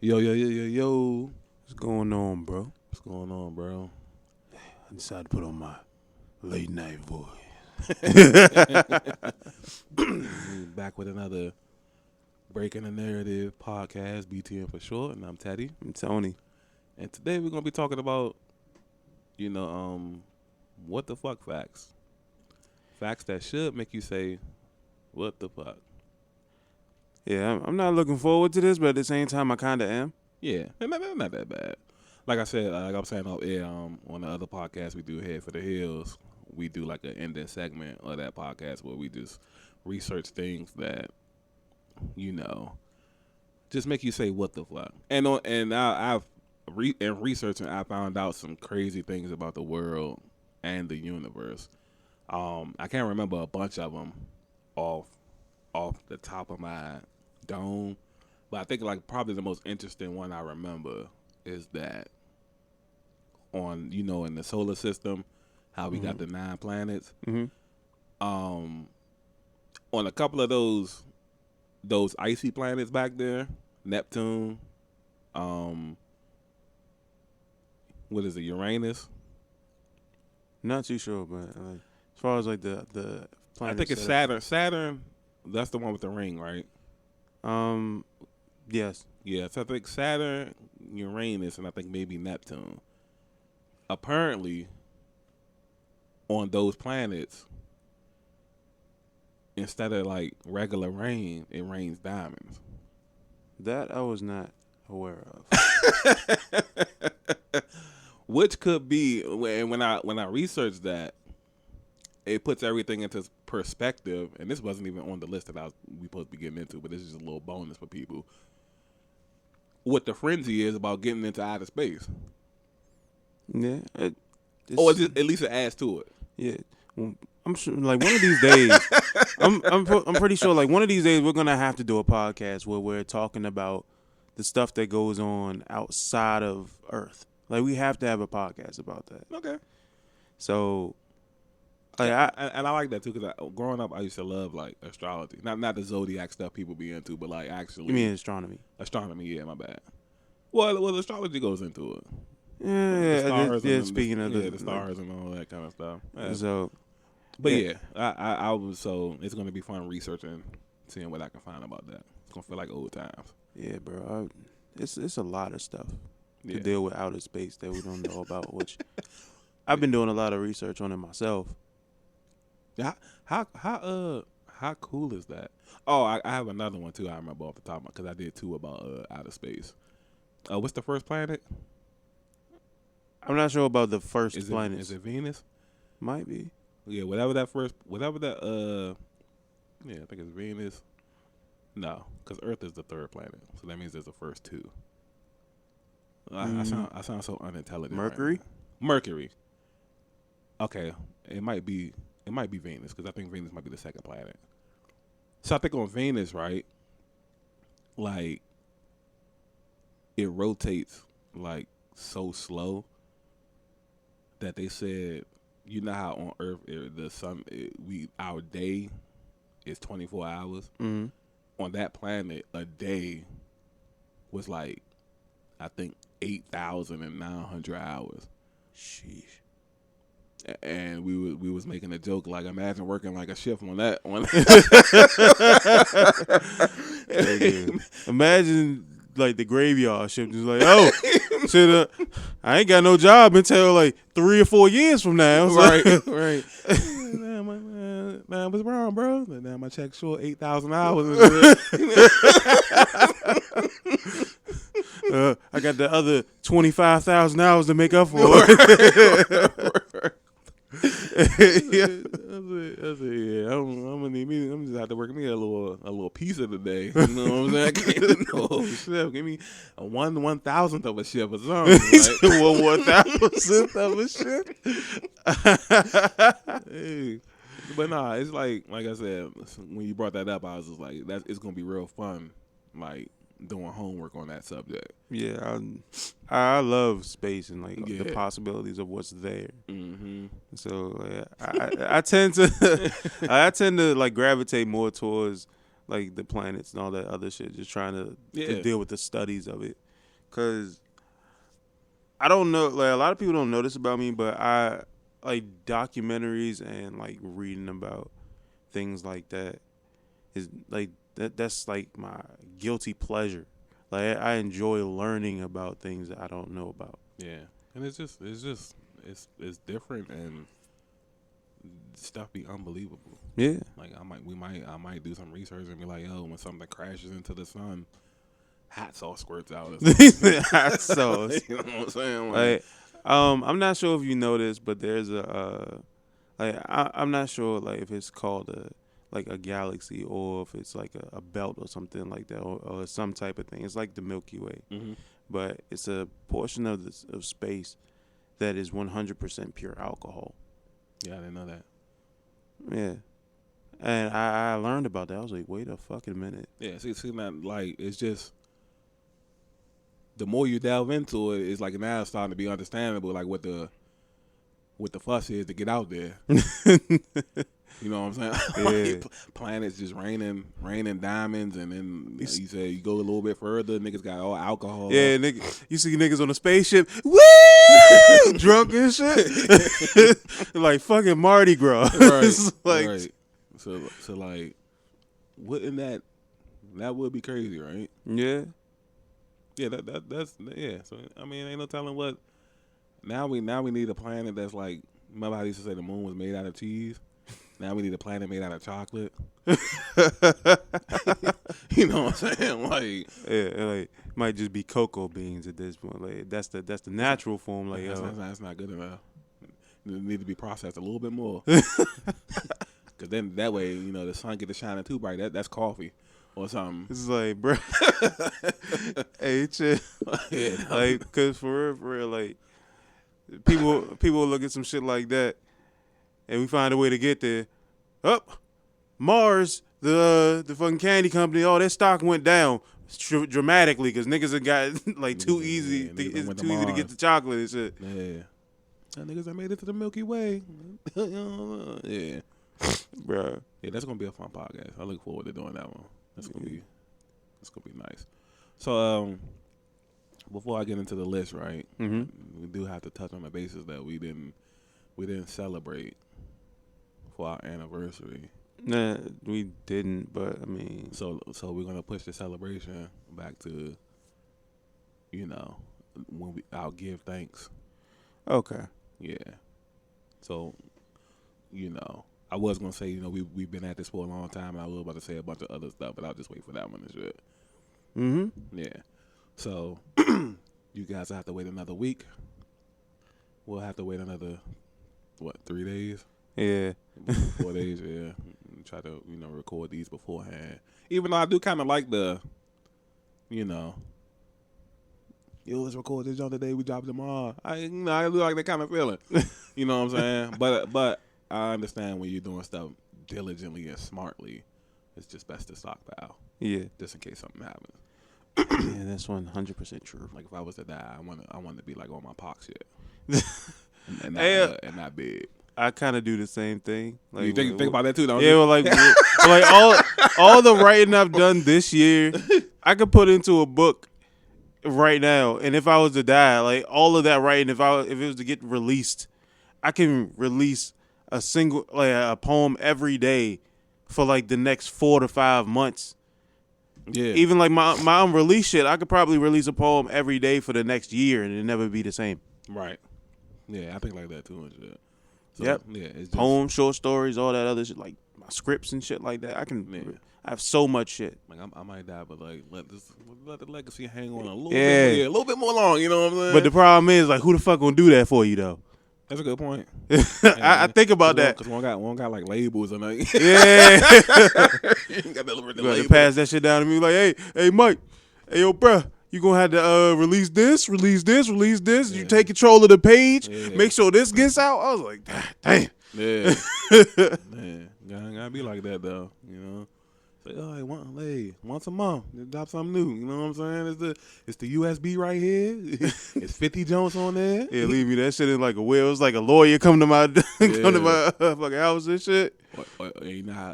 Yo. What's going on, bro? What's going on, bro? I decided to put on my late night voice. We back with another Breaking the Narrative podcast, BTN for short, and I'm Teddy. I'm Tony. And today we're going to be talking about, what the fuck facts. Facts that should make you say, what the fuck? Yeah, I'm not looking forward to this, but at the same time, I kind of am. Yeah, not that bad. Like I said, like I was saying on air, on the other podcast we do Head for the Hills, we do like an ending segment of that podcast where we just research things that, just make you say what the fuck. I've researching, I found out some crazy things about the world and the universe. I can't remember a bunch of them off the top of my dome, but I think like probably the most interesting one I remember is that on in the solar system, how we got the 9 planets. Mm-hmm. On a couple of those icy planets back there, Neptune, what is it, Uranus? Not too sure, but as far as like the planets, I think it's Saturn. Saturn, that's the one with the ring, right? Yes. Yeah, so I think Saturn, Uranus, and I think maybe Neptune. Apparently, on those planets, instead of like regular rain, it rains diamonds. That I was not aware of. Which could be, and when I researched that, it puts everything into perspective. And this wasn't even on the list that we supposed to be getting into, but this is just a little bonus for people. What the frenzy is about getting into outer space. Yeah. Or at least it adds to it. Yeah. Well, I'm sure, like one of these days, I'm pretty sure, like one of these days, we're gonna have to do a podcast where we're talking about the stuff that goes on outside of Earth. Like we have to have a podcast about that. Okay. So, like I like that too because growing up I used to love like astrology, not the zodiac stuff people be into, but like actually. You mean astronomy? Astronomy, yeah, my bad. Well, astrology goes into it. Yeah. Speaking of the stars and all that kind of stuff. Yeah. So, but I was it's gonna be fun researching, seeing what I can find about that. It's gonna feel like old times. Yeah, bro. It's a lot of stuff to deal with outer space that we don't know about, which I've been doing a lot of research on it myself. Yeah, how cool is that? Oh, I have another one too. I remember off the top because I did 2 about outer space. What's the first planet? I'm not sure about the first planet. Is it Venus? Might be. Yeah, I think it's Venus. No, because Earth is the 3rd planet, so that means there's the first 2. I sound so unintelligent. Mercury? Right now. Mercury. Okay, it might be Venus because I think Venus might be the 2nd planet. So I think on Venus, right, like it rotates like so slow that they said, how on Earth the sun, our day is 24 hours. Mm-hmm. On that planet, a day was like, I think 8,900 hours. Sheesh. And we was making a joke like, imagine working like a shift on that one. Imagine like the graveyard shift is like, oh, shit, I ain't got no job until like 3 or 4 years from now. So. Right. Man, what's wrong, bro? Now my check short 8,000 hours. I got the other 25,000 hours to make up for it. That's it. Yeah, I'm gonna need me. I'm just have to work me a little piece of the day. You know what I'm saying? No shift. Give me a 1/1000th of a shift or something. Right? 1/1000th of a shift. Hey. But nah, it's like I said, when you brought that up, I was just like, it's gonna be real fun, like doing homework on that subject. Yeah, I love space and like the possibilities of what's there. Mm-hmm. So I tend to like gravitate more towards like the planets and all that other shit, just trying to deal with the studies of it. Cause I don't know, like a lot of people don't know this about me, but I like documentaries and like reading about things like that is like that's like my guilty pleasure. Like I enjoy learning about things that I don't know about. Yeah, and it's different and stuff be unbelievable. Yeah, Like I might do some research and be like, yo, when something crashes into the sun, hot sauce squirts out. Or something. hot sauce. You know what I'm saying? Like, I'm not sure if you know this, but there's a I'm not sure like if it's called a galaxy or if it's like a belt or something like that or some type of thing. It's like the Milky Way, but it's a portion of space that is 100% pure alcohol. Yeah, I didn't know that. Yeah, and I learned about that. I was like, wait a fucking minute. Yeah, see, that like it's just the more you delve into it, it's like now it's starting to be understandable, like what the fuss is to get out there. You know what I'm saying? Yeah. Planets just raining diamonds, and then you say you go a little bit further, niggas got all alcohol. Yeah, nigga, you see niggas on a spaceship, woo, drunk and shit, like fucking Mardi Gras. Right, like, right. So like, wouldn't that would be crazy, right? Yeah. Yeah, that's yeah. So I mean, ain't no telling what. Now we need a planet that's like. Remember how I used to say the moon was made out of cheese? Now we need a planet made out of chocolate. You know what I'm saying? Like, yeah, like might just be cocoa beans at this point. Like that's the natural form. Like that's not good enough. It need to be processed a little bit more. Because then that way, you know, the sun get to shining too bright. That's coffee or something. It's like, bro, hey, chill. Yeah, like, cause for real, like people look at some shit like that, and we find a way to get there. Up, Mars, the fucking candy company, all their stock went down dramatically because niggas have got like too easy. It's too easy to get the chocolate and shit. Yeah, niggas that made it to the Milky Way. Yeah, bro. Yeah, that's gonna be a fun podcast. I look forward to doing that one. That's gonna be nice. So, before I get into the list, right? Mm-hmm. We do have to touch on the basis that we didn't celebrate for our anniversary. Nah, we didn't. But I mean, so we're gonna push the celebration back to, you know, when I'll give thanks. Okay. Yeah. So, you know, I was gonna say, you know, we've been at this for a long time, and I was about to say a bunch of other stuff, but I'll just wait for that one and shit. Mm-hmm. Yeah. So you guys have to wait another week. We'll have to wait another 3 days? Yeah. 4 days, yeah. Try to, you know, record these beforehand. Even though I do kind of like the, you know, yo, let's record this on the day we drop tomorrow. I do like that kind of feeling. You know what I'm saying? But I understand when you're doing stuff diligently and smartly, it's just best to stockpile. Yeah. Just in case something happens. Yeah, that's 100% true. Like if I was to die, I want to be like on my pox shit, and not big. I kind of do the same thing. Like you think about that too, don't you? Yeah, well, like all the writing I've done this year, I could put into a book right now. And if I was to die, like all of that writing, if it was to get released, I can release a single a poem every day for like the next 4 to 5 months. Yeah. Even like my unreleased shit, I could probably release a poem every day for the next year and it'd never be the same. Right. Yeah, I think like that too and shit. So, yep. Yeah. It's just, poems, short stories, all that other shit, like my scripts and shit like that. I have so much shit. Like I might die, but like let the legacy hang on a little bit, a little bit more long. You know what I'm saying? But the problem is, like, who the fuck gonna do that for you though? That's a good point. I think about that because one got like labels and like yeah, you got you got to pass that shit down to me. Like, hey, Mike, hey, yo, bruh, you gonna have to release this. Yeah. You take control of the page. Yeah. Make sure this gets out. I was like, damn. Yeah, man, gotta be like that though. You know, Say, oh, once a month, just drop something new. You know what I'm saying? It's the USB right here. It's 50 Jones on there. Yeah, leave me that shit in like a will. It's like a lawyer come to my fucking house and shit. Or you know how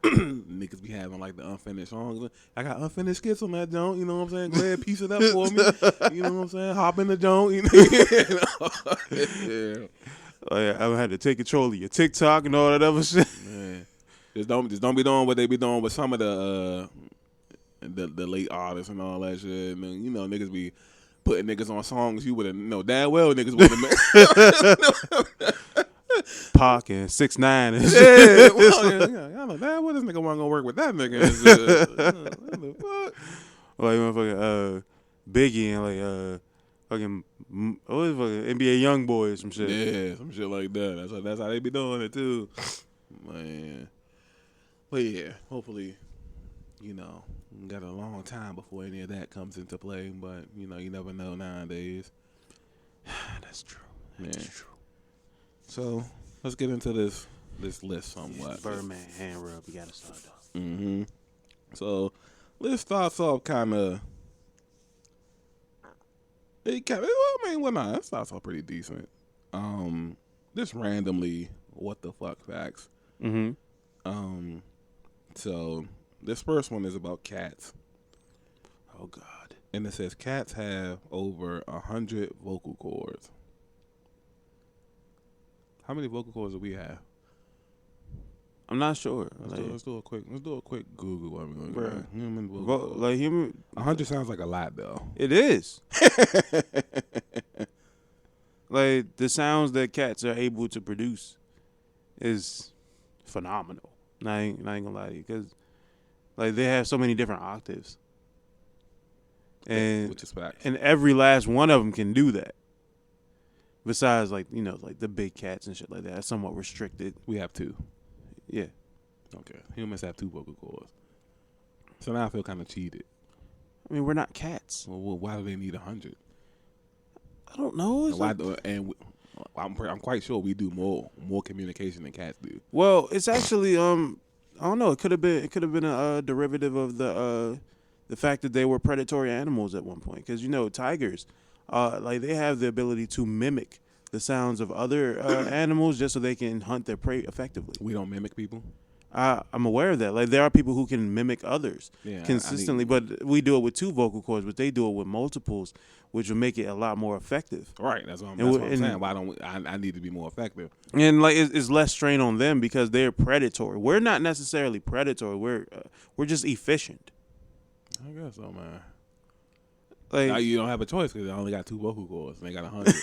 niggas be having like the unfinished songs. I got unfinished skits on that joint. You know what I'm saying? Go ahead, piece it up for me. You know what I'm saying? Hop in the joint. You know? Oh, yeah, I had to take control of your TikTok and all that other shit. Man. Just don't be doing what they be doing with some of the late artists and all that shit. And, you know, niggas be putting niggas on songs you would have damn well niggas would have made. Pac and 6ix9ine and shit. Yeah, I know damn well this nigga wasn't gonna work with that nigga. What the fuck? Like motherfucking Biggie and like fucking what was fucking NBA YoungBoy or some shit. Yeah, some shit like that. That's how they be doing it too, man. But yeah, hopefully, you know, we got a long time before any of that comes into play. But you know, you never know nowadays. That's true. That's true. So let's get into this list somewhat. Birdman hand rub. You gotta start off. Mm-hmm. So let's start off kind of. It starts off pretty decent. Just randomly, what the fuck facts. Mm-hmm. So this first one is about cats. Oh God. And it says cats have over 100 vocal cords. How many vocal cords do we have? I'm not sure. Let's do a quick Google. Human vocal cords. Like human. 100 sounds like a lot though. It is. Like the sounds that cats are able to produce is phenomenal. I ain't gonna lie to you, because like they have so many different octaves, and which is fact. And every last one of them can do that. Besides, like, you know, like the big cats and shit like that, somewhat restricted. We have 2. Yeah. Okay. Humans have 2 vocal cords. So now I feel kind of cheated. I mean, we're not cats. Well, why do they need 100? I don't know. I'm quite sure we do more communication than cats do. Well, it's actually I don't know. It could have been a derivative of the fact that they were predatory animals at one point. Because, you know, tigers, like they have the ability to mimic the sounds of other animals just so they can hunt their prey effectively. We don't mimic people. I'm aware of that. Like there are people who can mimic others consistently, but we do it with 2 vocal cords, but they do it with multiples, which will make it a lot more effective. Right. That's what I'm saying. Why don't I need to be more effective? And like it's less strain on them because they're predatory. We're not necessarily predatory. We're just efficient. I guess so, man. Like now you don't have a choice because they only got 2 vocal cords and they got 100.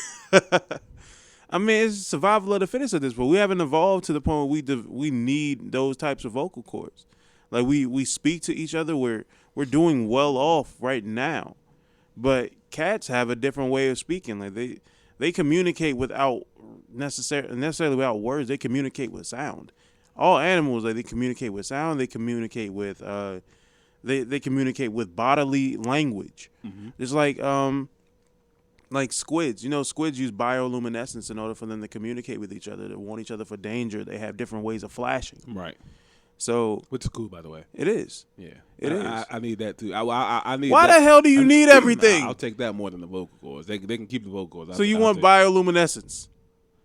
I mean, it's survival of the fittest at this point. We haven't evolved to the point where we need those types of vocal cords. Like we speak to each other. We're doing well off right now, but cats have a different way of speaking. Like they communicate without necessarily without words. They communicate with sound. All animals, like they communicate with sound. They communicate with they communicate with bodily language. Mm-hmm. It's like squids. You know, squids use bioluminescence in order for them to communicate with each other. They warn each other for danger. They have different ways of flashing. Right. So, which is cool, by the way. It is. Yeah, it is. I need that too. I need. Why the hell do you need everything? I'll take that more than the vocal cords. They can keep the vocal cords. So you want bioluminescence?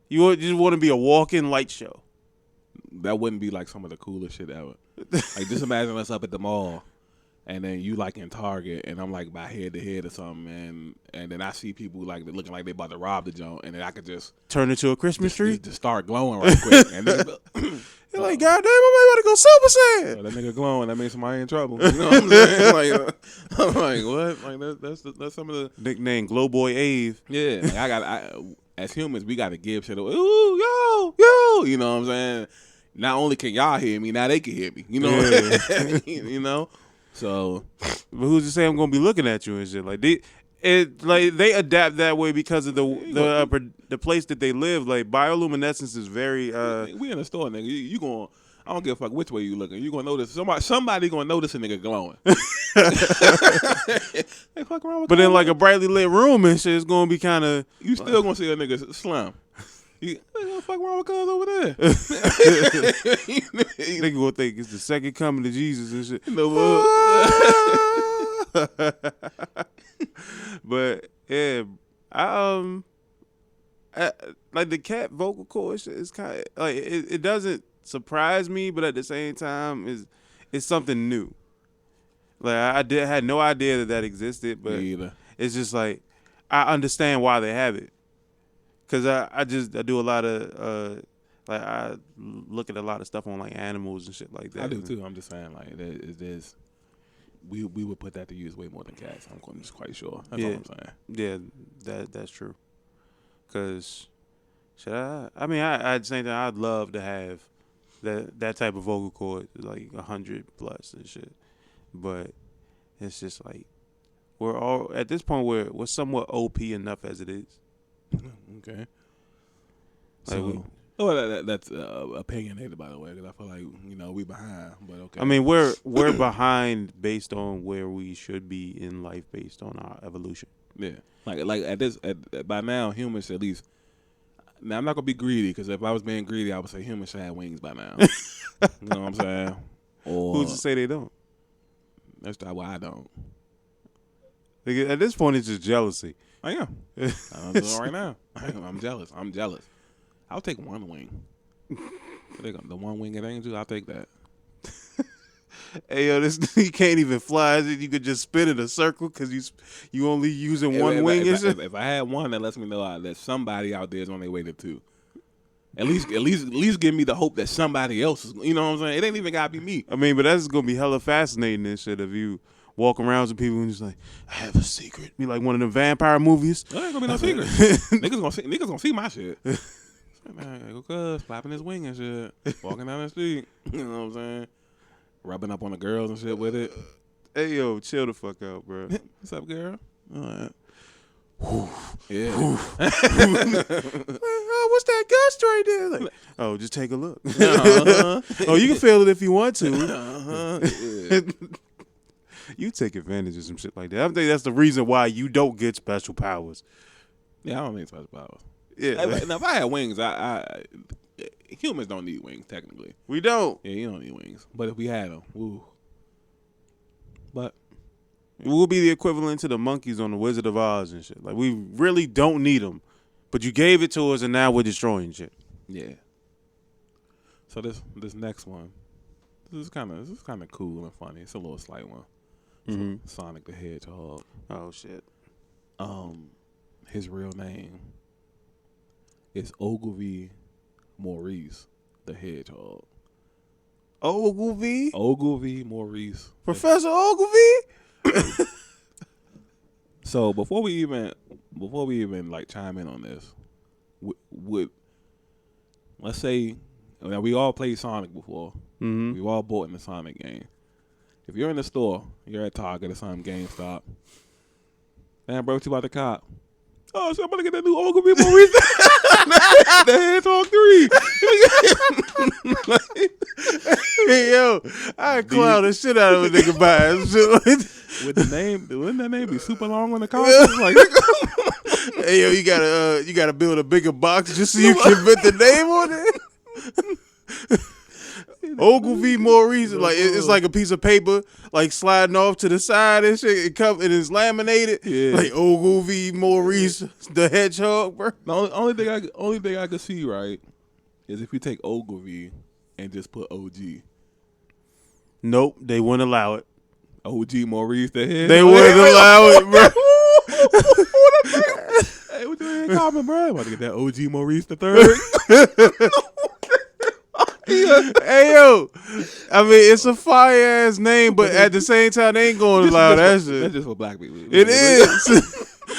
You just want to be a walk-in light show? That wouldn't be like some of the coolest shit ever. Like just imagine us up at the mall. And then you like in Target, and I'm like by head to head or something, and then I see people like looking like they about to rob the joint, and then I could just turn into a Christmas tree, just start glowing right quick. And then, you're like, goddamn, I'm about to go Super Saiyan. So that nigga glowing, that means somebody in trouble. You know what I'm saying? Like, I'm like, what? Like that's some of the nickname Glow Boy Ave. Yeah, like as humans, we got to give shit. Ooh, yo, you know what I'm saying? Not only can y'all hear me, now they can hear me. You know, you know. So, but who's to say I'm gonna be looking at you and shit? Like they adapt that way because of the place that they live. Like bioluminescence is very. We in a store, nigga. You going? I don't give a fuck which way you looking. You gonna notice somebody gonna notice a nigga glowing. Hey, fuck around with but in like a brightly lit room and shit, it's gonna be kind of. You still gonna see a nigga slam. What the fuck wrong with cuz over there? Nigga gonna think it's the second coming of Jesus and shit. But yeah, I like the cat vocal cord is kind of like it doesn't surprise me, but at the same time it's something new. Like I had no idea that existed, but it's just like I understand why they have it. Cause I do a lot of like I look at a lot of stuff on like animals and shit like that. I do too. I'm just saying like there's we would put that to use way more than cats. I'm just quite sure. That's all I'm saying. Yeah, that's true. Cause I mean at the same time I'd love to have that type of vocal cord like 100 plus and shit. But it's just like we're all at this point we're somewhat OP enough as it is. Okay. Like so, that's opinionated, by the way, because I feel like we behind. But okay. I mean, we're behind based on where we should be in life, based on our evolution. Yeah, like by now, humans at least. Now I'm not gonna be greedy because if I was being greedy, I would say humans should have wings by now. You know what I'm saying? Or who's to say they don't? That's why I don't. At this point, it's just jealousy. I am. I'm doing it right now. I'm jealous. I'll take one wing. The one winged angel, I'll take that. Hey, yo, you can't even fly. You could just spin in a circle because you only using one wing. If I had one, that lets me know that somebody out there is on their way to two. At least give me the hope that somebody else is. You know what I'm saying? It ain't even gotta be me. I mean, but that's gonna be hella fascinating and shit if you walk around with people and just like, I have a secret. Be like one of the vampire movies. There ain't gonna be no secret. niggas gonna see my shit. Man, go flapping his wing and shit, walking down the street. You know what I'm saying? Rubbing up on the girls and shit with it. Hey yo, chill the fuck out, bro. What's up, girl? All right. Yeah. Oh, what's that gust right there? Like, oh, just take a look. Oh, you can feel it if you want to. Yeah. You take advantage of some shit like that. I think that's the reason why you don't get special powers. Yeah, I don't need special powers. Yeah. Now, if I had wings, humans don't need wings, technically. We don't. Yeah, you don't need wings. But if we had them, woo. But we'll be the equivalent to the monkeys on the Wizard of Oz and shit. Like, we really don't need them. But you gave it to us, and now we're destroying shit. Yeah. So this next one, this is kind of cool and funny. It's a little slight one. Mm-hmm. Sonic the Hedgehog. Oh shit. His real name is Ogilvy Maurice the Hedgehog. Ogilvy? Ogilvy Maurice. Professor Ogilvy? So before we even like chime in on this, would let's say we all played Sonic before. Mm-hmm. We've all bought in the Sonic game. If you're in the store, you're at Target or some GameStop. Man, bro, you about the cop. Oh, so I'm gonna get that new Ogilvy Maurice. The Hedgehog 3. Hey yo, I clown the shit out of a nigga by With the name, wouldn't that name be super long on the car? Like, hey yo, you gotta build a bigger box just so you can put the name on it. Ogilvy Maurice, like it's like a piece of paper, like sliding off to the side and shit. It is laminated. Yeah. Like Ogilvy Maurice the Hedgehog, bro. The only thing I could see right is if you take Ogilvy and just put OG. Nope, they wouldn't allow it. OG Maurice the Hedgehog. They wouldn't allow it, bro. Hey, what you ain't coming, bro? I want to get that OG Maurice the third. Hey yo, I mean it's a fire ass name, but at the same time they ain't gonna allow that shit. That's just for black people. It is.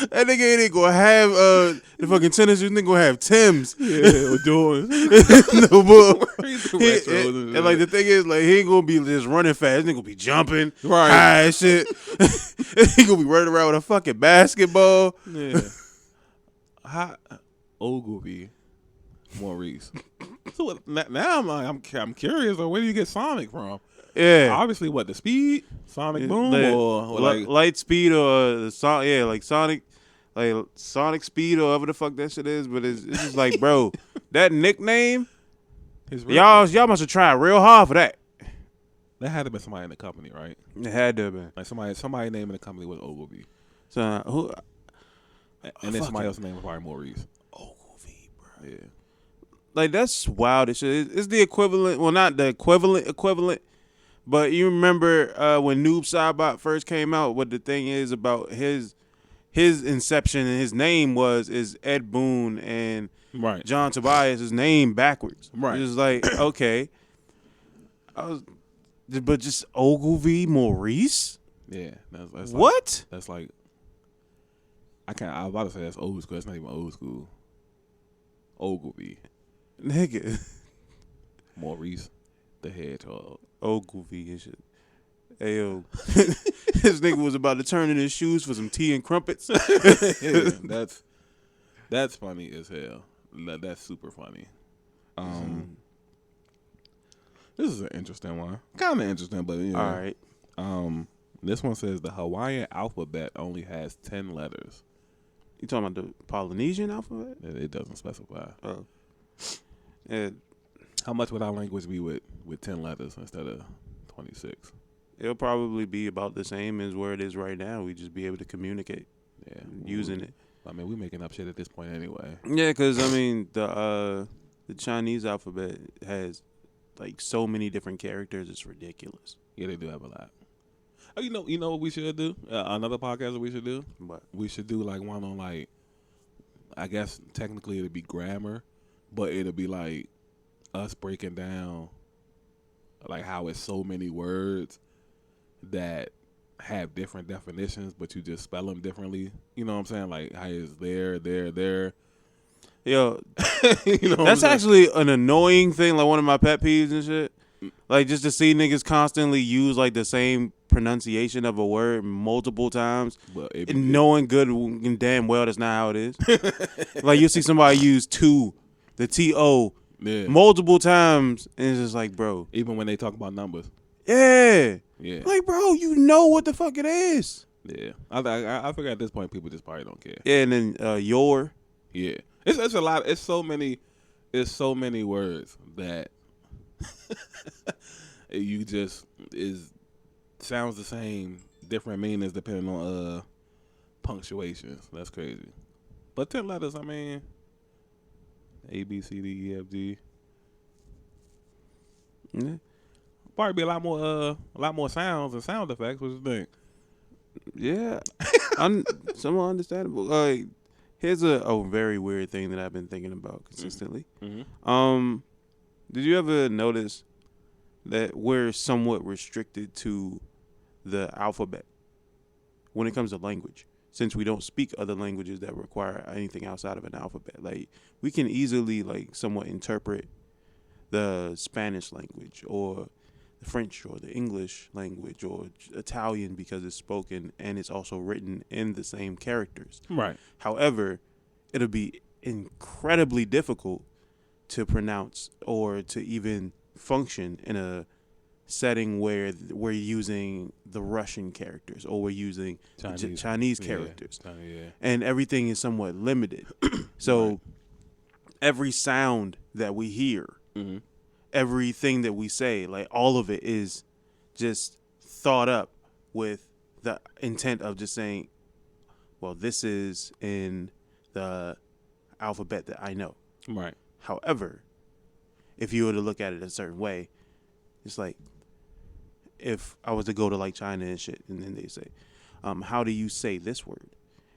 That nigga ain't gonna have the fucking tennis. You nigga gonna have Timbs. Yeah, or Jordans. No bull. And like the thing is, like he ain't gonna be just running fast. He gonna be jumping, right? High and shit. He gonna be running around with a fucking basketball. Yeah. Ogilvy Maurice. So now I'm curious. Where do you get Sonic from? Yeah, obviously, what the speed, Sonic Boom, or like light speed, or like Sonic, like Sonic Speed, or whatever the fuck that shit is. But it's just like, bro, That nickname, His real y'all must have tried real hard for that. That had to be somebody in the company, right? It had to have been. Like somebody name in the company was Ogilvy. So who? And then somebody else's name was probably Maurice. Ogilvy, bro. Yeah. Like, that's wild. It's the equivalent. Well, not the equivalent. But you remember when Noob Saibot first came out? What the thing is about his inception and his name is Ed Boon and Right. John Tobias. His name backwards. Right. It was like, okay, but just Ogilvy Maurice. Yeah. That's What? Like, that's like. I was about to say that's old school. It's not even old school. Ogilvy. Nigga. Maurice the Hedgehog. Ogilvy and shit. Hey, yo. This nigga was about to turn in his shoes for some tea and crumpets. Yeah, that's funny as hell. That's super funny. This is an interesting one. Kind of interesting, but yeah. All right. This one says the Hawaiian alphabet only has 10 letters. You talking about the Polynesian alphabet? It doesn't specify. Oh. Yeah. How much would our language be with 10 letters instead of 26? It'll probably be about the same as where it is right now. We just be able to communicate using it. I mean, we're making up shit at this point anyway. Yeah, because, I mean, the Chinese alphabet has, like, so many different characters. It's ridiculous. Yeah, they do have a lot. Oh, you know what we should do? Another podcast that we should do? What? We should do, like, one on, like, I guess technically it'd be grammar, but it'll be, like, us breaking down, like, how it's so many words that have different definitions, but you just spell them differently. You know what I'm saying? Like, how it's there. Yo, You know, that's actually an annoying thing, like one of my pet peeves and shit. Like, just to see niggas constantly use, like, the same pronunciation of a word multiple times, but and knowing good and damn well that's not how it is. Like, you see somebody use the T-O, multiple times, and it's just like, bro. Even when they talk about numbers. Yeah. Yeah. Like, bro, you know what the fuck it is. Yeah. I figure at this point people just probably don't care. Yeah, and then your. Yeah. It's a lot. It's so many words that you just sounds the same, different meanings depending on punctuations. That's crazy. But 10 letters, I mean, A, B, C, D, E, F, G. Yeah. Probably be a lot more sounds and sound effects. What you think? Yeah. Somewhat understandable. Like, here's a very weird thing that I've been thinking about consistently. Mm-hmm. Did you ever notice that we're somewhat restricted to the alphabet when it comes to language, since we don't speak other languages that require anything outside of an alphabet? Like, we can easily, like, somewhat interpret the Spanish language or the French or the English language or Italian because it's spoken and it's also written in the same characters. Right. However, it'll be incredibly difficult to pronounce or to even function in a setting where we're using the Russian characters or we're using Chinese characters. Yeah. And everything is somewhat limited. So right. Every sound that we hear, mm-hmm. everything that we say, like, all of it is just thought up with the intent of just saying, well, this is in the alphabet that I know. Right. However, if you were to look at it a certain way, it's like if I was to go to, like, China and shit, and then they say, how do you say this word?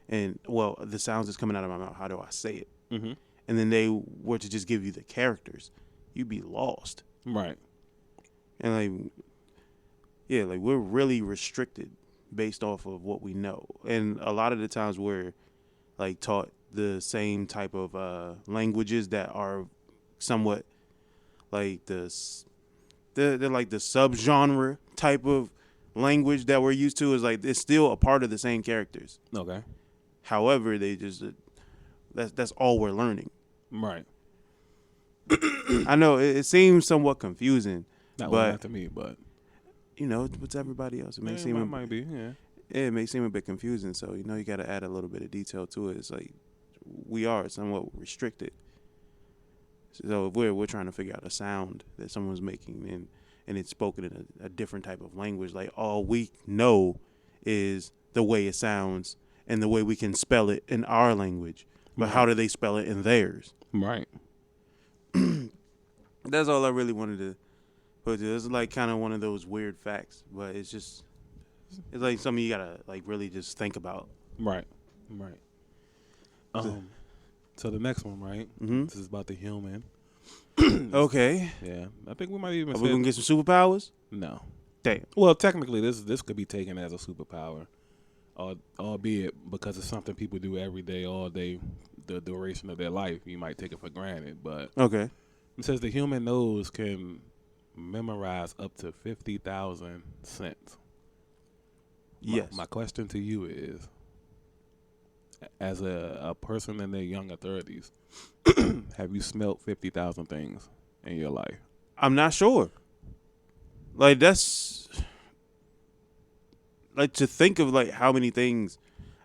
And, well, the sounds that's coming out of my mouth, how do I say it? Mm-hmm. And then they were to just give you the characters, you'd be lost. Right. And, like, yeah, like, we're really restricted based off of what we know. And a lot of the times we're, like, taught the same type of languages that are somewhat like they're like the subgenre type of language that we're used to. Is like it's still a part of the same characters. Okay. However, they just that's all we're learning. Right. I know it seems somewhat confusing, Not to me, but you know, with everybody else, it may seem it might be. Yeah. It may seem a bit confusing. So you know, you got to add a little bit of detail to it. It's like we are somewhat restricted. So if we're trying to figure out a sound that someone's making and it's spoken in a different type of language, like all we know is the way it sounds and the way we can spell it in our language. But how do they spell it in theirs? Right. That's all I really wanted to put to. It's like kind of one of those weird facts, but it's like something you gotta like really just think about. Right. So the next one, right? Mm-hmm. This is about the human. Okay. Yeah, I think we might even. Are we gonna get some superpowers? No. Damn. Well, technically, this could be taken as a superpower, albeit because it's something people do every day, all day, the duration of their life. You might take it for granted, but Okay. it says the human nose can memorize up to 50,000 scents. Yes. My question to you is, as a person in their younger 30s, have you smelt 50,000 things in your life? I'm not sure. Like that's like to think of like how many things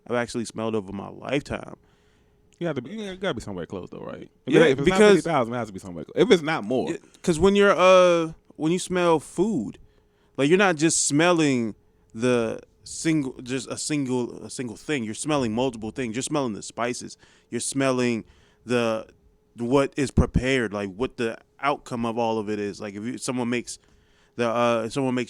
I've actually smelled over my lifetime. You gotta be somewhere close though, right? Yeah, if it's not 50,000, it has to be somewhere close. If it's not more, because when you smell food, like you're not just smelling a single thing. You're smelling multiple things. You're smelling the spices. You're smelling what is prepared, like what the outcome of all of it is. Like if someone makes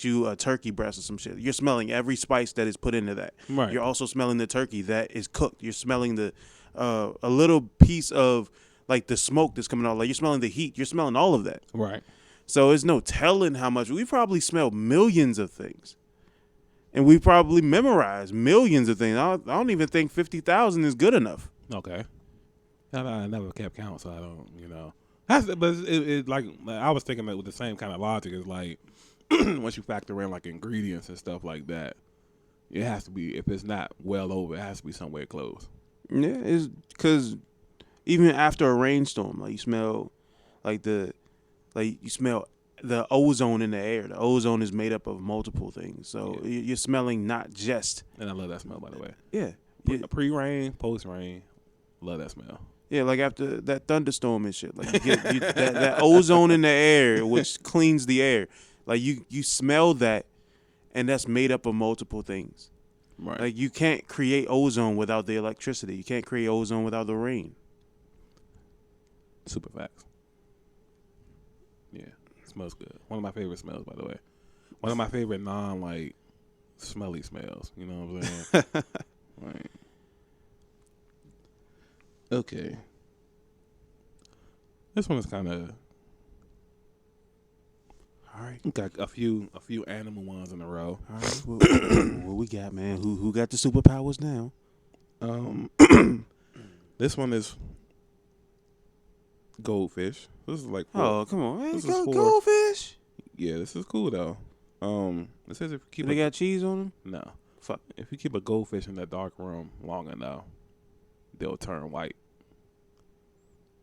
you a turkey breast or some shit, you're smelling every spice that is put into that. Right. You're also smelling the turkey that is cooked. You're smelling a little piece of like the smoke that's coming out. Like you're smelling the heat. You're smelling all of that. Right. So it's no telling how much. We probably smelled millions of things. And we probably memorized millions of things. I don't even think 50,000 is good enough. Okay. I never kept count, so I don't, But it like I was thinking that with the same kind of logic. It's like once you factor in like ingredients and stuff like that, it has to be, if it's not well over, it has to be somewhere close. Yeah, it's because even after a rainstorm, like you smell the ozone in the air. The ozone is made up of multiple things. So you're smelling not just. And I love that smell, by the way. Yeah. Pre-rain, post-rain, love that smell. Yeah, like after that thunderstorm and shit. Like you get that ozone in the air, which cleans the air. Like you smell that, and that's made up of multiple things. Right. Like you can't create ozone without the electricity. You can't create ozone without the rain. Super facts. Yeah. Smells good. One of my favorite smells, by the way. One of my favorite smelly smells. You know what I'm saying? Right. Okay. This one is kind of. All right. Got a few animal ones in a row. All right. What we got, man? Who got the superpowers now? This one is goldfish. This is like come on, man. This is goldfish. Yeah, this is cool though. It says if you keep they got cheese on them? No. Fuck. If you keep a goldfish in a dark room long enough, they'll turn white.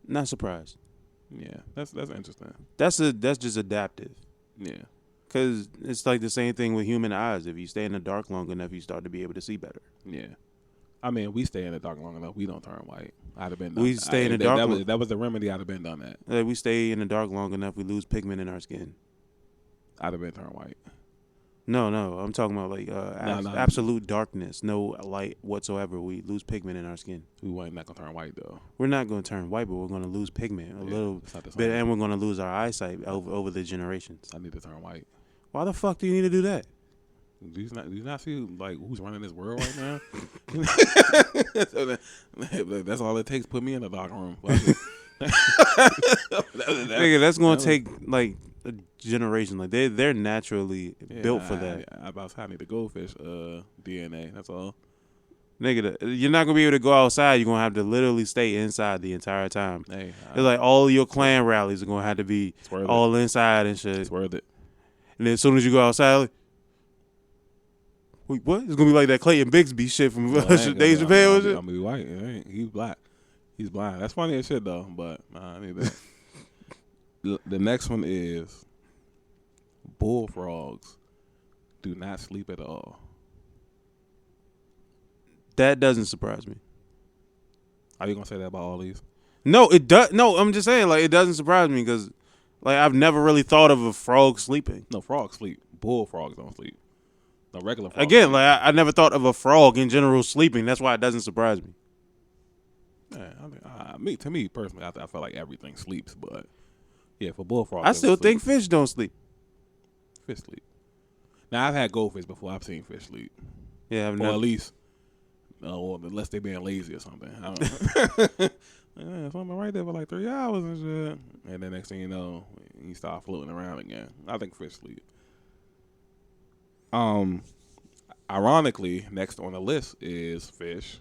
Not surprised. Yeah, that's interesting. That's just adaptive. Yeah. Because it's like the same thing with human eyes. If you stay in the dark long enough, you start to be able to see better. Yeah. I mean, we stay in the dark long enough, we don't turn white. I'd have been done. We stay in the dark. That was the remedy. I'd have been done that. We stay in the dark long enough, we lose pigment in our skin. I'd have been turned white. No, I'm talking about like absolute darkness, no light whatsoever. We lose pigment in our skin. We weren't not gonna turn white though. We're not going to turn white, but we're going to lose pigment a little bit, and we're going to lose our eyesight over the generations. I need to turn white. Why the fuck do you need to do that? Do you not see like who's running this world right now? So that's all it takes. Put me in a dark room. Nigga, that's going to take like a generation. Like they're naturally built for that. I need the goldfish DNA. That's all. Nigga, you're not gonna be able to go outside. You're gonna have to literally stay inside the entire time. Hey, it's like all your clan rallies are gonna have to be all inside and shit. It's worth it. And then as soon as you go outside, like, wait, what? It's gonna be like that Clayton Bigsby shit from Dave Chappelle. I'm gonna be white. He's black. He's blind. That's funny as shit though. But I need that. The next one is bullfrogs do not sleep at all. That doesn't surprise me. Are you gonna say that about all these? No, it does. No, I'm just saying, like, it doesn't surprise me because, like, I've never really thought of a frog sleeping. No, frogs sleep. Bullfrogs don't sleep. No, regular frogs Again, sleep. like, I never thought of a frog in general sleeping. That's why it doesn't surprise me. Yeah, to me personally, I feel like everything sleeps, but yeah, for bullfrogs, I still sleep. think fish don't sleep. Fish sleep. Now I've had goldfish before. I've seen fish sleep, Yeah, I've or never. at least, or unless they being lazy or something. I don't know. Yeah, something right there for like 3 hours and shit, and then next thing you know, you start floating around again. I think fish sleep. Ironically, next on the list is fish,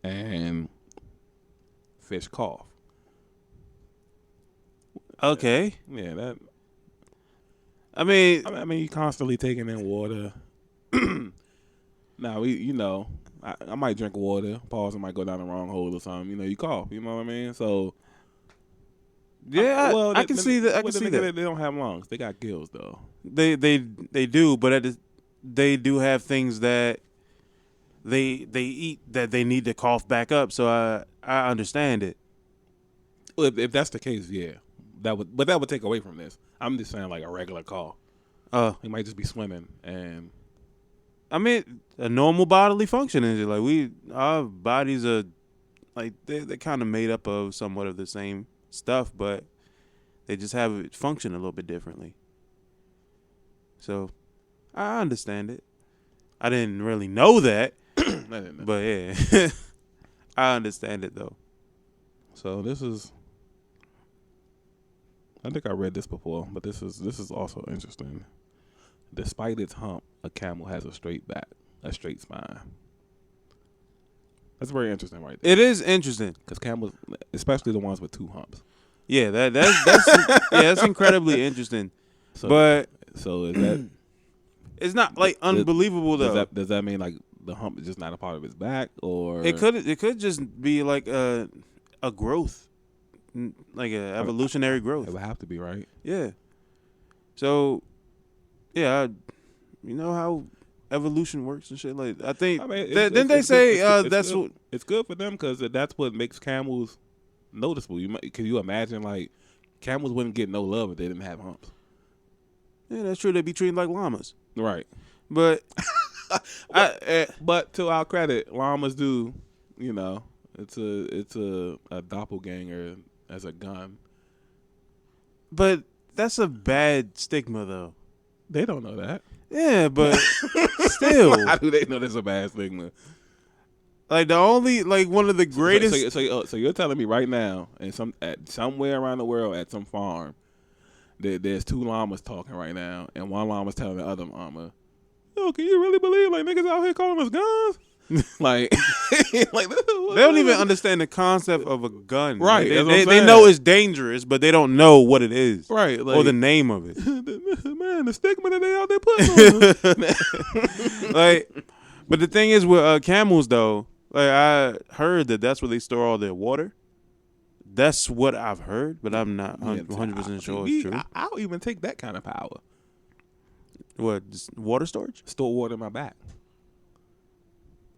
and fish cough. Okay. Yeah, that. I mean, I mean, you constantly taking in water. Now I might drink water. Pause. I might go down the wrong hole or something. You cough. You know what I mean? So yeah, I can see that. I can see that. They don't have lungs. They got gills though. They do, but they do have things that they eat that they need to cough back up. So I understand it. Well, if that's the case, yeah, that would take away from this. I'm just saying like a regular cough. He might just be swimming, and I mean a normal bodily function is it like our bodies are like they're kind of made up of somewhat of the same stuff, but they just have it function a little bit differently. So I understand it. I didn't really know that, but yeah, I understand it though. So this is. I think I read this before, but this is also interesting. Despite its hump, a camel has a straight back, a straight spine. That's very interesting, right there. It is interesting Because camels, especially the ones with 2 humps. Yeah, that's that's incredibly interesting. So, but so is that it's not like unbelievable though. Does that mean like the hump is just not a part of his back, or It could just be like a growth, like a evolutionary growth. It would have to be, right? Yeah. So, yeah, you know how evolution works and shit. Like I think didn't they say that's what it's good for them because that's what makes camels noticeable. Can you imagine like camels wouldn't get no love if they didn't have humps? Yeah, that's true. They be treated like llamas, right? But but to our credit, llamas do. It's a doppelganger as a gun. But that's a bad stigma, though. They don't know that. Yeah, but still, how do they know there's a bad stigma? Like the only one of the greatest. So you're telling me right now, somewhere around the world at some farm, there's 2 llamas talking right now, and one llama's telling the other llama, "Yo, can you really believe like niggas out here calling us guns?" like they don't even understand the concept of a gun. Right. Like, they know it's dangerous, but they don't know what it is. Right. Or the name of it. Man, the stigma that they out there putting on. Like, but the thing is with camels though, like I heard that's where they store all their water. That's what I've heard, but I'm not 100% sure it's true. I'll even take that kind of power. What, just water storage? Store water in my back.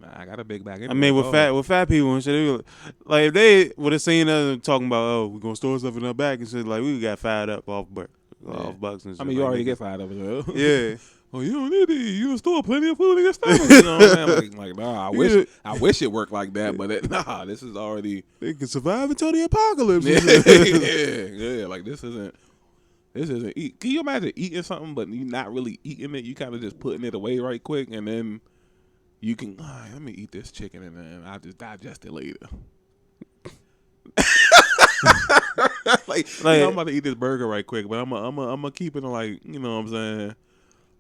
I got a big bag. I mean, with fat people and shit, like if they would have seen us talking about, oh, we're gonna store stuff in our back and shit, like we got fired up off bucks and shit. I mean, you already get fired up. Yeah. Oh, you don't need to eat. You store plenty of food in your stomach. You know what I'm saying? Like, nah, I wish it worked like that, but this is already. They can survive until the apocalypse. Yeah. Like this isn't. Can you imagine eating something but you not really eating it? You kind of just putting it away right quick, and then you can. Let me eat this chicken, and then I'll just digest it later. I'm about to eat this burger right quick, but I'm gonna keep it like, you know what I'm saying.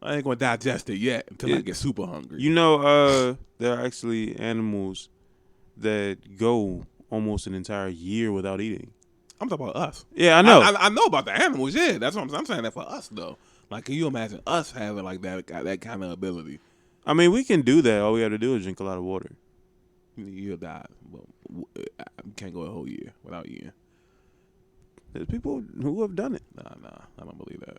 I ain't gonna digest it yet until I get super hungry. You know, there are actually animals that go almost an entire year without eating. I'm talking about us. Yeah, I know. I know about the animals. Yeah, that's what I'm saying. That for us though. Like, can you imagine us having like that kind of ability? I mean, we can do that. All we have to do is drink a lot of water. You'll die. Well, you can't go a whole year without eating. There's people who have done it. Nah, I don't believe that.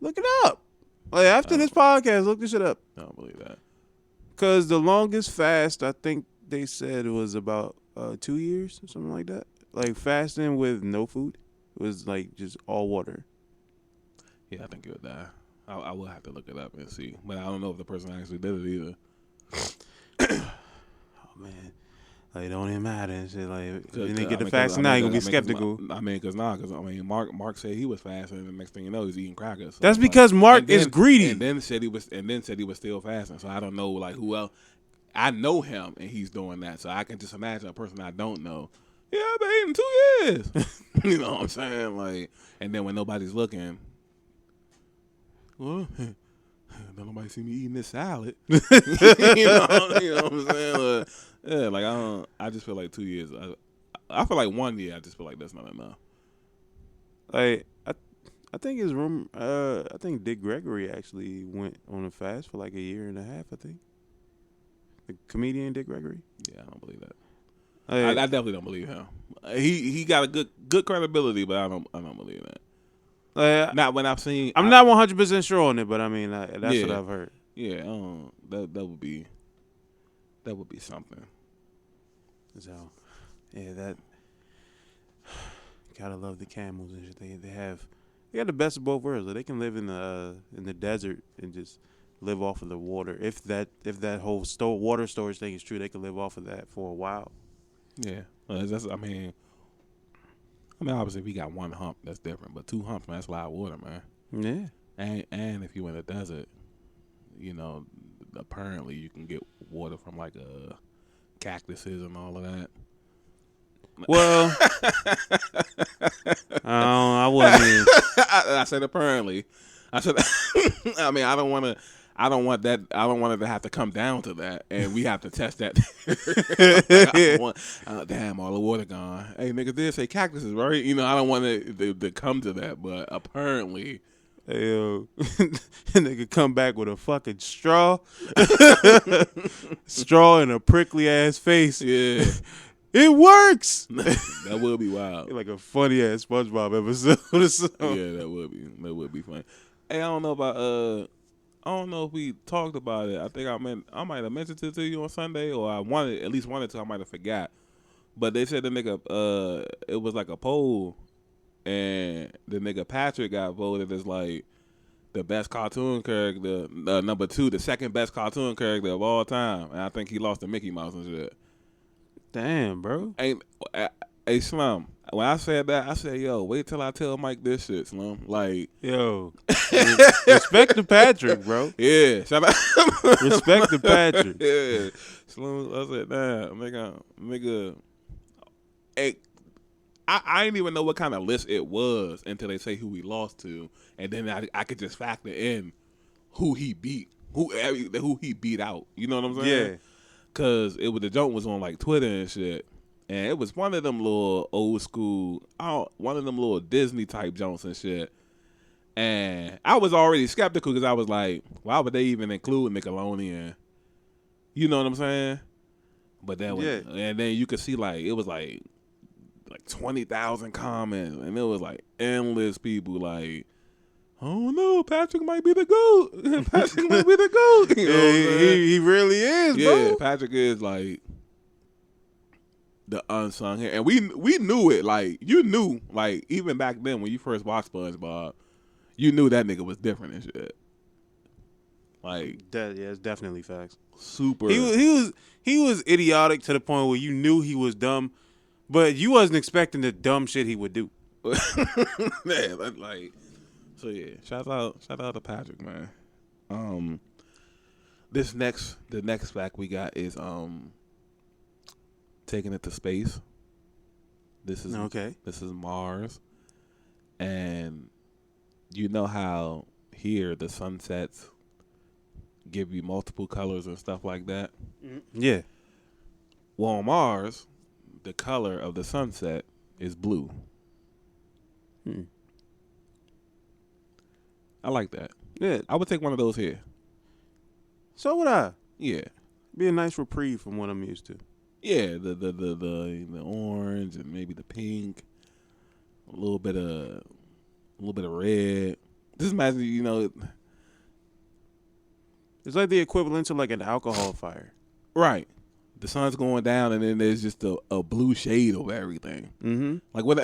Look it up. Like after this podcast, look this shit up. I don't believe that. Because the longest fast, I think they said it was about 2 years or something like that. like fasting with no food? It was like just all water. Yeah, I think he would die. I will have to look it up and see, but I don't know if the person actually did it either. Oh man, like it don't even matter and shit. Like if you didn't get the cause, fasting now, you gonna be skeptical. Because Mark said he was fasting, and the next thing you know, he's eating crackers. So That's because Mark is greedy. And then said he was still fasting. So I don't know like who else. I know him, and he's doing that. So I can just imagine a person I don't know. Yeah, I've been eating 2 years. You know what I'm saying? Like, and then when nobody's looking, well, don't nobody see me eating this salad. you know what I'm saying? Yeah, like I just feel like 2 years. I feel like 1 year. I just feel like that's not enough. Like I think his room. I think Dick Gregory actually went on a fast for like a year and a half. I think the comedian Dick Gregory. Yeah, I don't believe that. I definitely don't believe him. He got a good credibility, but I don't believe that. Not when I've seen. I'm not 100% sure on it, but I mean that's what I've heard. Yeah, that would be something. So, yeah, that gotta love the camels and shit. They got the best of both worlds. Like, they can live in the desert and just live off of the water. If that whole water storage thing is true, they can live off of that for a while. Yeah, I mean, obviously, if we got one hump, that's different. But 2 humps, man, that's a lot of water, man. Yeah. And if you're in the desert, you know, apparently you can get water from like cactuses and all of that. Well, I wouldn't. I said apparently. I said. I mean, I don't want that. I don't want it to have to come down to that, and we have to test that. Damn, all the water gone. Hey, niggas did say cactuses, right? You know, I don't want it to come to that, but apparently, hey, yo, nigga come back with a fucking straw, and a prickly ass face. Yeah, it works. That would be wild. Like a funny ass SpongeBob episode or something. Yeah, that would be funny. Hey, I don't know about I don't know if we talked about it. I think I might have mentioned it to you on Sunday, or I wanted to. I might have forgot. But they said the nigga, it was like a poll, and the nigga Patrick got voted as like the best cartoon character, number 2, the second best cartoon character of all time, and I think he lost to Mickey Mouse and shit. Damn, bro. Hey, Slum. When I said that, I said, yo, wait till I tell Mike this shit, Slum. Like, yo, respect to Patrick, bro. Yeah, shout out. Respect to Patrick. Yeah, Slum. I said, damn, nigga. Hey, I didn't even know what kind of list it was until they say who he lost to, and then I could just factor in who he beat, who he beat out. You know what I'm saying? Yeah. Cause the joke was on like Twitter and shit. And it was one of them little old school, one of them little Disney type jokes and shit. And I was already skeptical because I was like, why would they even include Nickelodeon? You know what I'm saying? But then, and then you could see like it was like 20,000 comments, and it was like endless people like, oh no, Patrick might be the GOAT. Patrick might be the GOAT. You know he really is, bro. Yeah, Patrick is like the unsung hero, and we knew it. Like, you knew, like, even back then when you first watched SpongeBob, you knew that nigga was different and shit. Like, it's definitely facts. Super. He was idiotic to the point where you knew he was dumb, but you wasn't expecting the dumb shit he would do. Yeah, like, so yeah, shout out to Patrick, man. The next fact we got is taking it to space. This is Mars, and you know how here the sunsets give you multiple colors and stuff like that. Yeah. Well, on Mars, the color of the sunset is blue. I like that. Yeah, I would take one of those here. So would I. Yeah, be a nice reprieve from what I'm used to. Yeah, the orange and maybe the pink, a little bit of red. Just imagine, you know, it's like the equivalent to like an alcohol fire. Right. the sun's going down, and then there's just a blue shade over everything. Mm-hmm. Like what?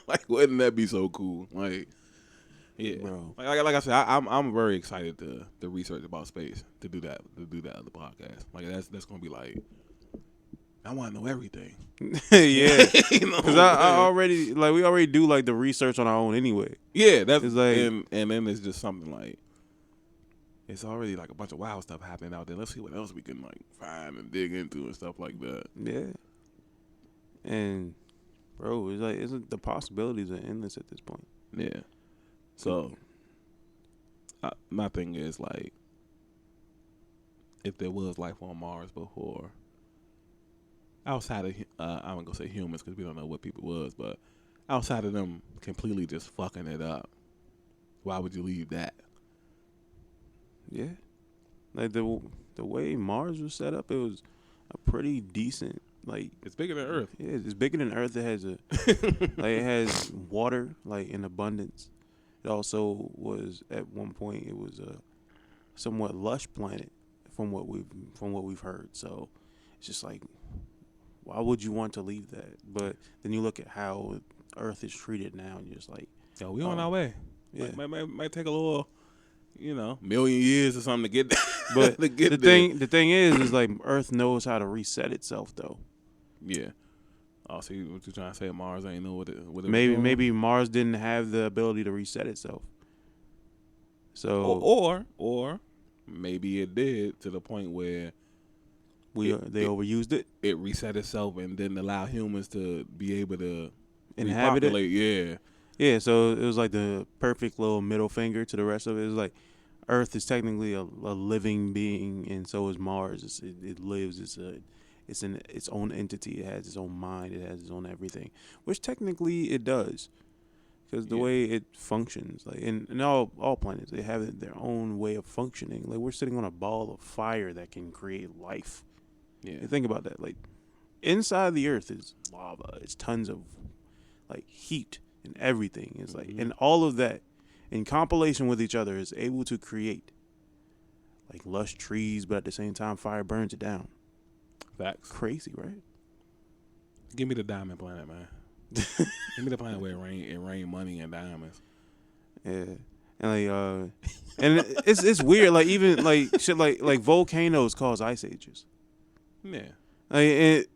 Like wouldn't that be so cool? Like, yeah, Bro. Like I said, I'm very excited to research about space to do that other podcast. Like that's gonna be like, I want to know everything. Yeah, You know because I already like we already do like the research on our own anyway. Yeah, that's It's like, and then it's just something like it's already like a bunch of wild stuff happening out there. Let's see what else we can like find and dig into and stuff like that. yeah, and bro, it's like isn't the possibilities are endless at this point. Yeah. So my thing is like, if there was life on Mars before, outside of I'm gonna say humans because we don't know what people was, but outside of them completely just fucking it up, why would you leave that? Yeah, like the way Mars was set up, it was a pretty decent. Like It's bigger than Earth. yeah, it's bigger than Earth. It has it has water like in abundance. It also was at one point it was a somewhat lush planet from what we've heard. So it's just like, why would you want to leave that? But then you look at how Earth is treated now, and you're just like, Yo, we on our way. Yeah. Might take a little, million years or something to get there. but to get the thing is like Earth knows how to reset itself though. Yeah. Oh, see what you trying to say? Mars ain't know what it Maybe Mars didn't have the ability to reset itself. So or maybe it did to the point where they overused it. It reset itself and didn't allow humans to be able to Inhabit it. repopulate. Yeah. Yeah, so it was like the perfect little middle finger to the rest of it. It was like Earth is technically a living being, and so is Mars. It lives. It's its own entity. It has its own mind. It has its own everything, which technically it does, because the way it functions, like in all planets, they have their own way of functioning. Like we're sitting on a ball of fire that can create life. Yeah. You think about that. Like inside the Earth is lava. It's tons of like heat and everything. It's like, and all of that in compilation with each other is able to create like lush trees, but at the same time, fire burns it down. Facts. Crazy, right? Give me the diamond planet, man. Give me the planet where it rain money and diamonds. Yeah, and like and it's weird. Like even like shit like volcanoes cause ice ages. Yeah. Like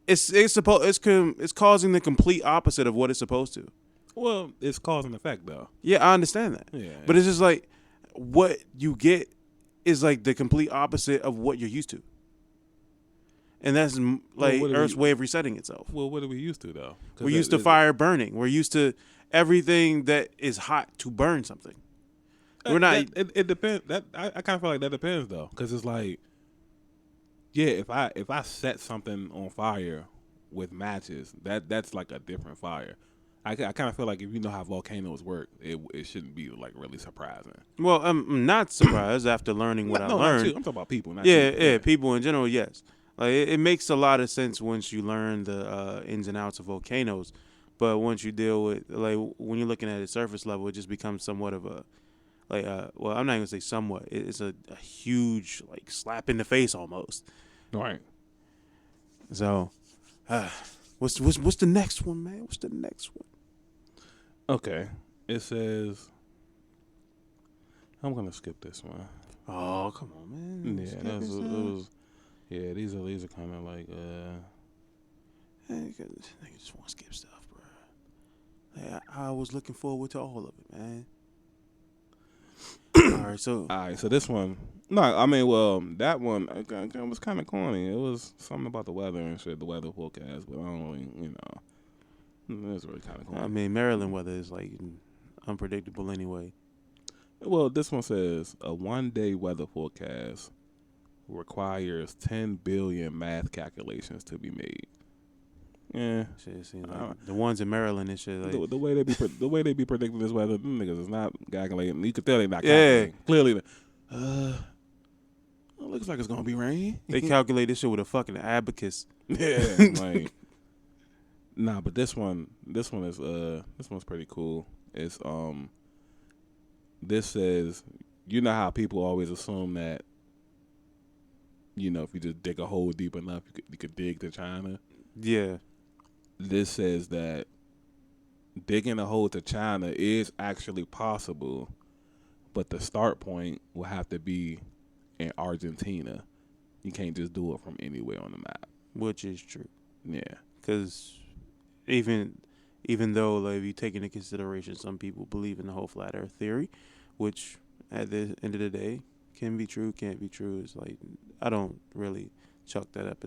it's causing the complete opposite of what it's supposed to. Well, it's cause and effect though. Yeah, I understand that. Yeah. But it's just like what you get is like the complete opposite of what you're used to. And that's like Earth's way of resetting itself. Well, what are we used to though? We're used to fire burning. We're used to everything that is hot to burn something. We're not. It depends. I kind of feel like that depends though, because it's like, yeah, if I set something on fire with matches, that's like a different fire. I kind of feel like if you know how volcanoes work, it shouldn't be like really surprising. Well, I'm not surprised after learning what I learned. I'm talking about people. Not Yeah, people in general. Yes, like it makes a lot of sense once you learn the ins and outs of volcanoes. But once you deal with like when you're looking at a surface level, it just becomes somewhat of a like well, I'm not gonna say somewhat. It's a huge like slap in the face almost. Right. So, what's the next one, man? What's the next one? Okay, it says. I'm gonna skip this one. Oh, come on, man. Yeah, it was. Yeah, these are kind of like. Hey, I just want to skip stuff, bro. Hey, I was looking forward to all of it, man. All right, so this one. No, I mean, well, that one was kind of corny. It was something about the weather and shit, the weather forecast, but I don't really, it was really kind of corny. I mean, Maryland weather is like unpredictable anyway. Well, this one says a one-day weather forecast requires 10 billion math calculations to be made. Yeah, shit seems like the ones in Maryland and shit. Like the way they be predicting this weather, them niggas is not calculating. You can tell they not calculating. Yeah, clearly. It looks like it's gonna be rain. They calculate this shit with a fucking abacus. Yeah, like nah, but this one's pretty cool. It's this says, you know how people always assume that if you just dig a hole deep enough, you could dig to China. Yeah. This says that digging a hole to China is actually possible, but the start point will have to be in Argentina. You can't just do it from anywhere on the map. Which is true. Yeah. Because even though, like, if you take into consideration some people believe in the whole flat earth theory, which at the end of the day can be true, can't be true, it's like, I don't really chuck that up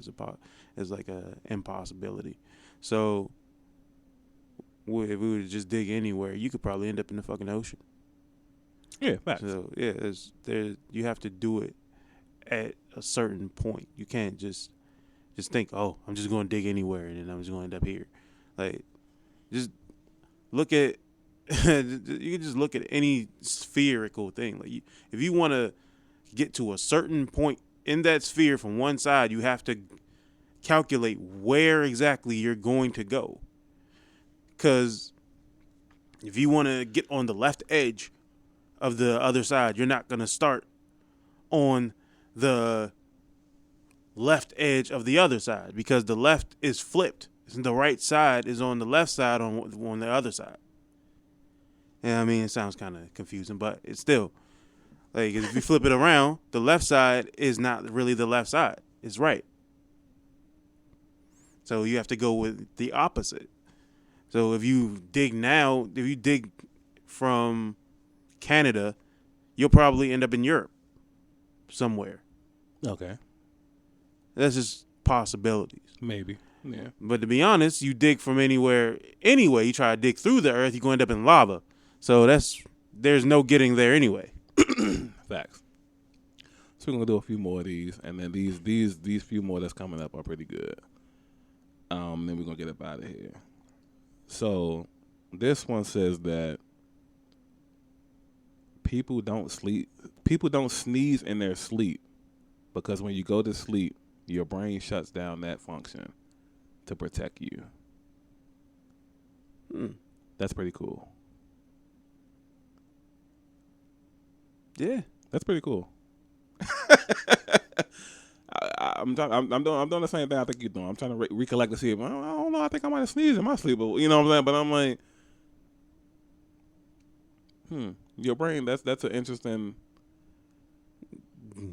as like a impossibility. So if we were to just dig anywhere, you could probably end up in the fucking ocean. Yeah, facts. So yeah, you have to do it at a certain point. You can't just think, oh, I'm just going to dig anywhere and then I'm just going to end up here. Like, just look at you can just look at any spherical thing. Like, if you want to get to a certain point in that sphere from one side, you have to calculate where exactly you're going to go. Because if you want to get on the left edge of the other side, you're not going to start on the left edge of the other side, because the left is flipped. The right side is on the left side on the other side. Yeah, I mean, it sounds kind of confusing, but it's still, like, if you flip it around, the left side is not really the left side. It's right. So you have to go with the opposite. So if you dig from Canada, you'll probably end up in Europe somewhere. Okay. That's just possibilities. Maybe. Yeah. But to be honest, you dig from anywhere, anyway, you try to dig through the earth, you're going to end up in lava. So there's no getting there anyway. Facts. So we're going to do a few more of these, and then these few more that's coming up are pretty good. Then we're going to get up out of here. So this one says that people don't sneeze in their sleep, because when you go to sleep, your brain shuts down that function to protect you. That's pretty cool. Yeah, that's pretty cool. I'm doing the same thing I think you're doing. I'm trying to recollect to see if I don't know. I think I might have sneezed in my sleep, but you know what I'm saying. But I'm like, your brain. That's an interesting.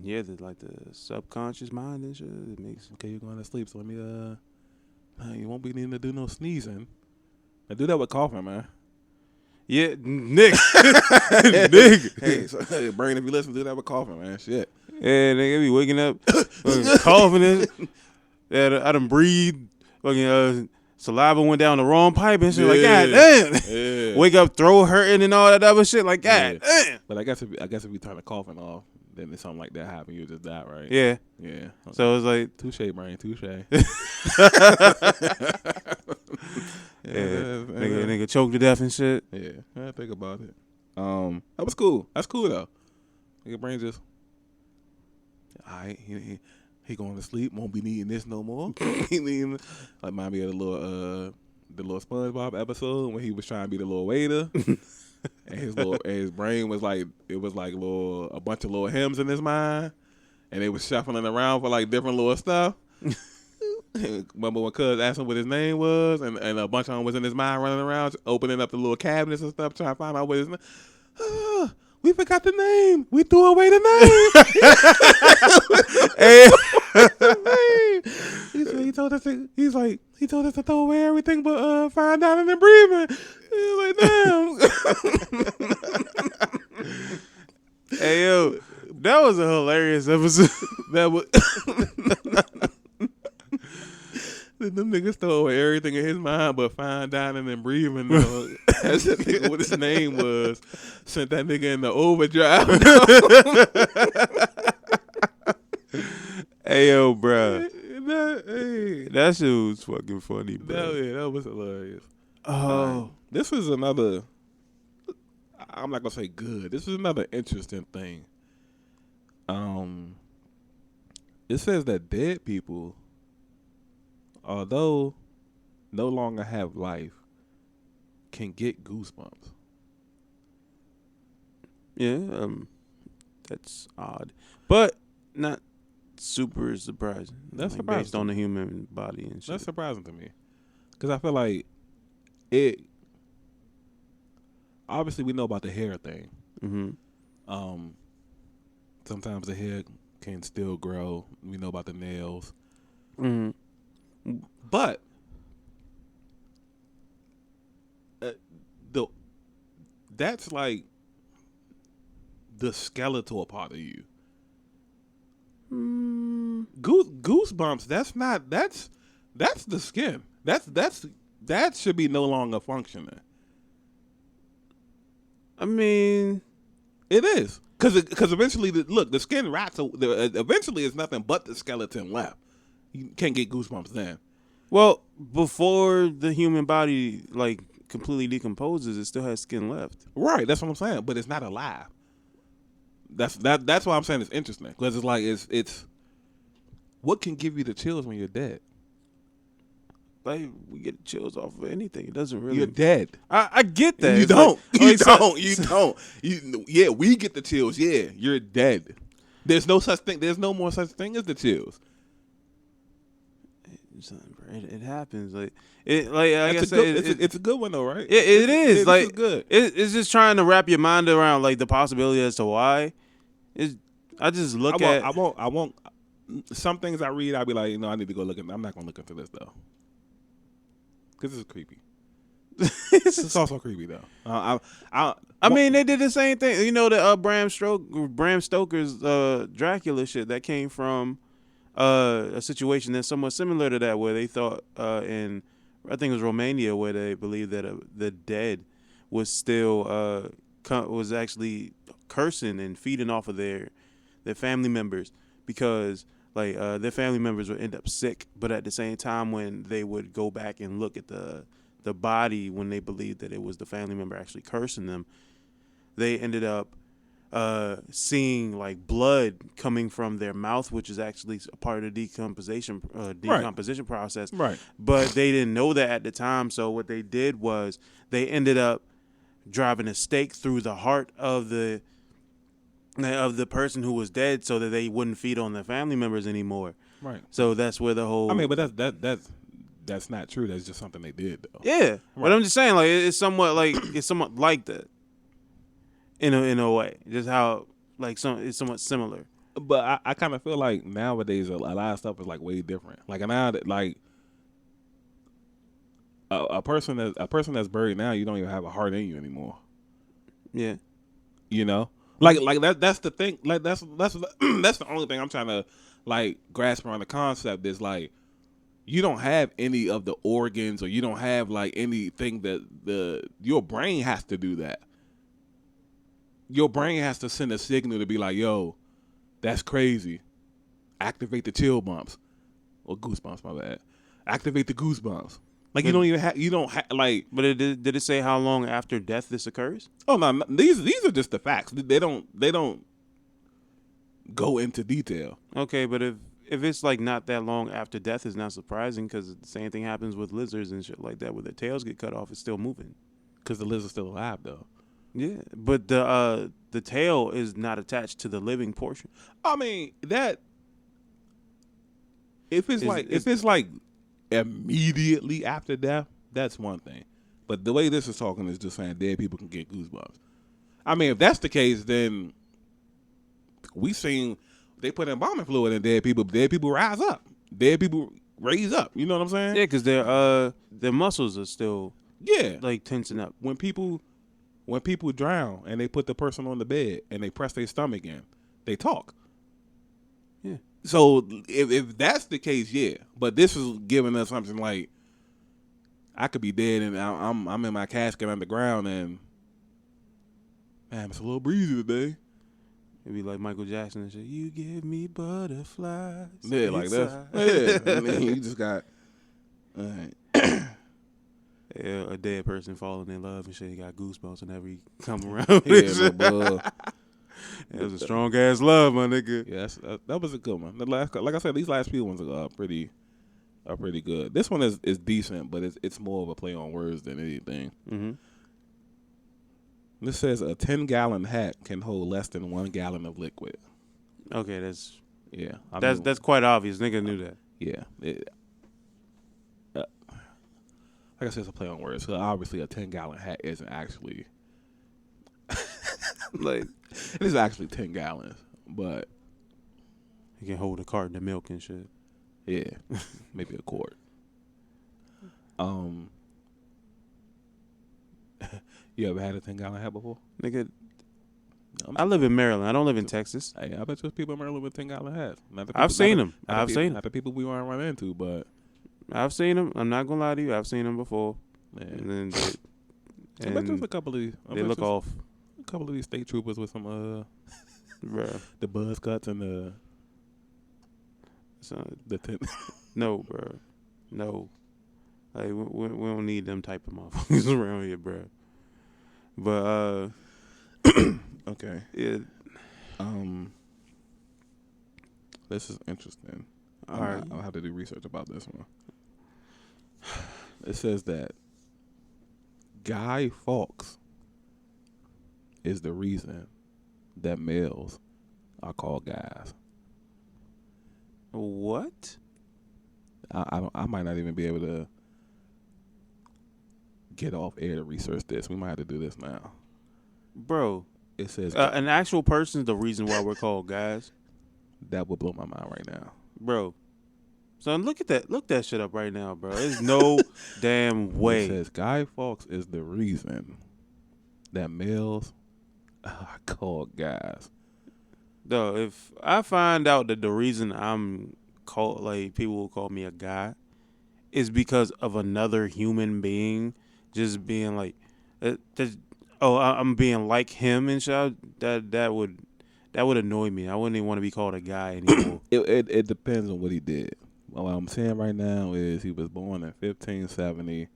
Yeah, like the subconscious mind and shit. It makes. Okay, you're going to sleep, so let me you won't be needing to do no sneezing. Now do that with coughing, man. Yeah, Nick. Nick. Hey, brain, if you listen, do that with coughing, man. Shit. Yeah, nigga be waking up, coughing and yeah, I done breathed. Fucking saliva went down the wrong pipe and shit. Like, God damn. Yeah. Wake up, throat hurting and all that other shit. Like, God damn. But I guess if you turn the coughing off, then if something like that happen, you just die, right? Yeah. Yeah. Okay. So it's like touche, brain, touche. Nigga choked to death and shit. Yeah, I think about it. That was cool. That's cool though. Nigga brain just, alright, he going to sleep. Won't be needing this no more. Like, remind me of the little SpongeBob episode when he was trying to be the little waiter, and his brain was like, it was like a bunch of little hymns in his mind, and they was shuffling around for like different little stuff. Remember when Cuz asked him what his name was, and a bunch of them was in his mind running around, opening up the little cabinets and stuff, trying to find out what his name. We forgot the name. We threw away the name. He told us to throw away everything but fine dining and breathing. He was like, damn. Hey yo, that was a hilarious episode. That was. Them niggas throw away everything in his mind but fine dining and breathing. That's that nigga what his name was. Sent that nigga in the overdrive. Hey yo, bro. That shit was fucking funny, bro. That was hilarious. Oh. This is another, I'm not gonna say good. This is another interesting thing. It says that dead people, although no longer have life, can get goosebumps. Yeah, that's odd, but not super surprising. That's like, surprising based on the human body and shit. That's surprising to me, because I feel like it. Obviously, we know about the hair thing. Mm-hmm. Sometimes the hair can still grow. We know about the nails, Mm-hmm. but that's like the skeletal part of you. Goosebumps. That's the skin. That should be no longer functioning. I mean, it is because eventually, the skin rots. Eventually, it's nothing but the skeleton left. You can't get goosebumps then. Well, before the human body like completely decomposes, it still has skin left. Right. That's what I'm saying. But it's not alive. That's why I'm saying it's interesting, because it's like it's what can give you the chills when you're dead? Like, we get chills off of anything. It doesn't really. You're dead. I get that. You It's don't. like, You don't. Yeah, we get the chills. Yeah, you're dead. There's no such thing. There's no more such thing as the chills. It happens. Like I said, it's a good one though, right? It is. It's Like good. It's just trying to wrap your mind around like the possibility as to why. I just look at. I won't. Some things I read, I'll be like, I need to go look at. I'm not gonna look into this though, because it's creepy. It's also creepy though. I mean, they did the same thing. You know, the Bram Stoker's Dracula shit that came from a situation that's somewhat similar to that, where they thought in, I think it was Romania, where they believed that the dead was still was actually cursing and feeding off of their family members, because like their family members would end up sick, but at the same time, when they would go back and look at the body, when they believed that it was the family member actually cursing them, they ended up seeing like blood coming from their mouth, which is actually a part of the decomposition process. Right. But they didn't know that at the time. So what they did was they ended up driving a stake through the heart of the person who was dead, so that they wouldn't feed on their family members anymore. Right. So that's where the whole. I mean, but that's not true. That's just something they did though. Yeah. Right. But I'm just saying, like, it's somewhat like that. In a way, just how like it's somewhat similar. But I kind of feel like nowadays a lot of stuff is like way different. Like now, like a person that's buried now, you don't even have a heart in you anymore. Yeah. Like that's the thing. Like that's the only thing I'm trying to like grasp around the concept is like you don't have any of the organs, or you don't have like anything that your brain has to do that. Your brain has to send a signal to be like, yo, that's crazy. Activate the chill bumps. Or goosebumps, my bad. Activate the goosebumps. Like, you don't have, like. But did it say how long after death this occurs? Oh, no, these are just the facts. They don't go into detail. Okay, but if it's like not that long after death, it's not surprising, because the same thing happens with lizards and shit like that, where their tails get cut off, it's still moving. Because the lizard's still alive, though. Yeah, but the tail is not attached to the living portion. I mean, that if it's like immediately after death, that's one thing. But the way this is talking is just saying dead people can get goosebumps. I mean, if that's the case, then we seen they put embalming fluid in dead people. Dead people rise up. Dead people raise up. You know what I'm saying? Yeah, because their muscles are still like tensing up. When people drown and they put the person on the bed and they press their stomach in, they talk. Yeah. So if that's the case, yeah. But this is giving us something like I could be dead and I'm in my casket underground and man, it's a little breezy today. It'd be like Michael Jackson and shit. You give me butterflies. Yeah, like that. Yeah. And then you just got. All right. Yeah, a dead person falling in love and shit. He got goosebumps whenever he come around. It was a strong ass love, my nigga. Yeah, that was a good one. Like I said, these last few ones are pretty good. This one is decent, but it's more of a play on words than anything. Mm-hmm. This says a 10-gallon hat can hold less than 1 gallon of liquid. Okay, that's Yeah, That's quite obvious. Nigga knew that. Yeah. Like I said, it's a play on words. So obviously, a 10-gallon hat isn't actually Like it is actually 10 gallons, but he can hold a carton of milk and shit. yeah, maybe a quart. You ever had a 10-gallon hat before? Nigga, I live in Maryland. I don't live in Texas. Hey, I bet there's people in Maryland with 10-gallon hats. I've seen them. I've seen them. Not the people we want to run into, but I've seen them. I'm not gonna lie to you. I've seen them before. man. And then I bet there's a couple of these. they look off. A couple of these state troopers with some Bruh. the buzz cuts and the tent. No, bro. No. Like we don't need them type of motherfuckers around here, bro. But Okay. yeah. This is interesting. All right. I'll have to do research about this one. It says that Guy Fawkes is the reason that males are called guys. What? I might not even be able to get off air to research this. We might have to do this now. Bro. It says an actual person's the reason why we're called guys. That would blow my mind right now. Bro. Son, look at that. Look that shit up right now, bro. There's no damn way. It says Guy Fawkes is the reason that males are called guys. Though, if I find out that the reason I'm called, like, people will call me a guy is because of another human being just being like, I'm being like him and shit, that would annoy me. I wouldn't even want to be called a guy anymore. It depends on what he did. What I'm saying right now is he was born in 1570.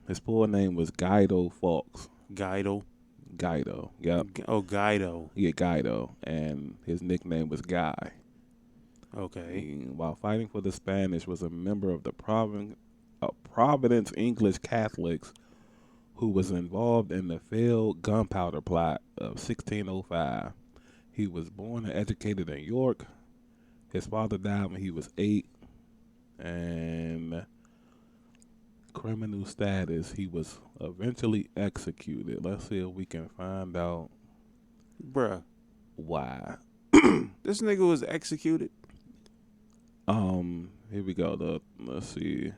His full name was Guido Fawkes. Guido. Yep. Oh, Guido. Yeah, Guido. And his nickname was Guy. Okay. While fighting for the Spanish, was a member of the Providence English Catholics who was involved in the failed gunpowder plot of 1605. He was born and educated in York. His father died when he was 8. And criminal status, he was eventually executed. Let's see if we can find out Bruh. why. This nigga was executed. Here we go. Let's see.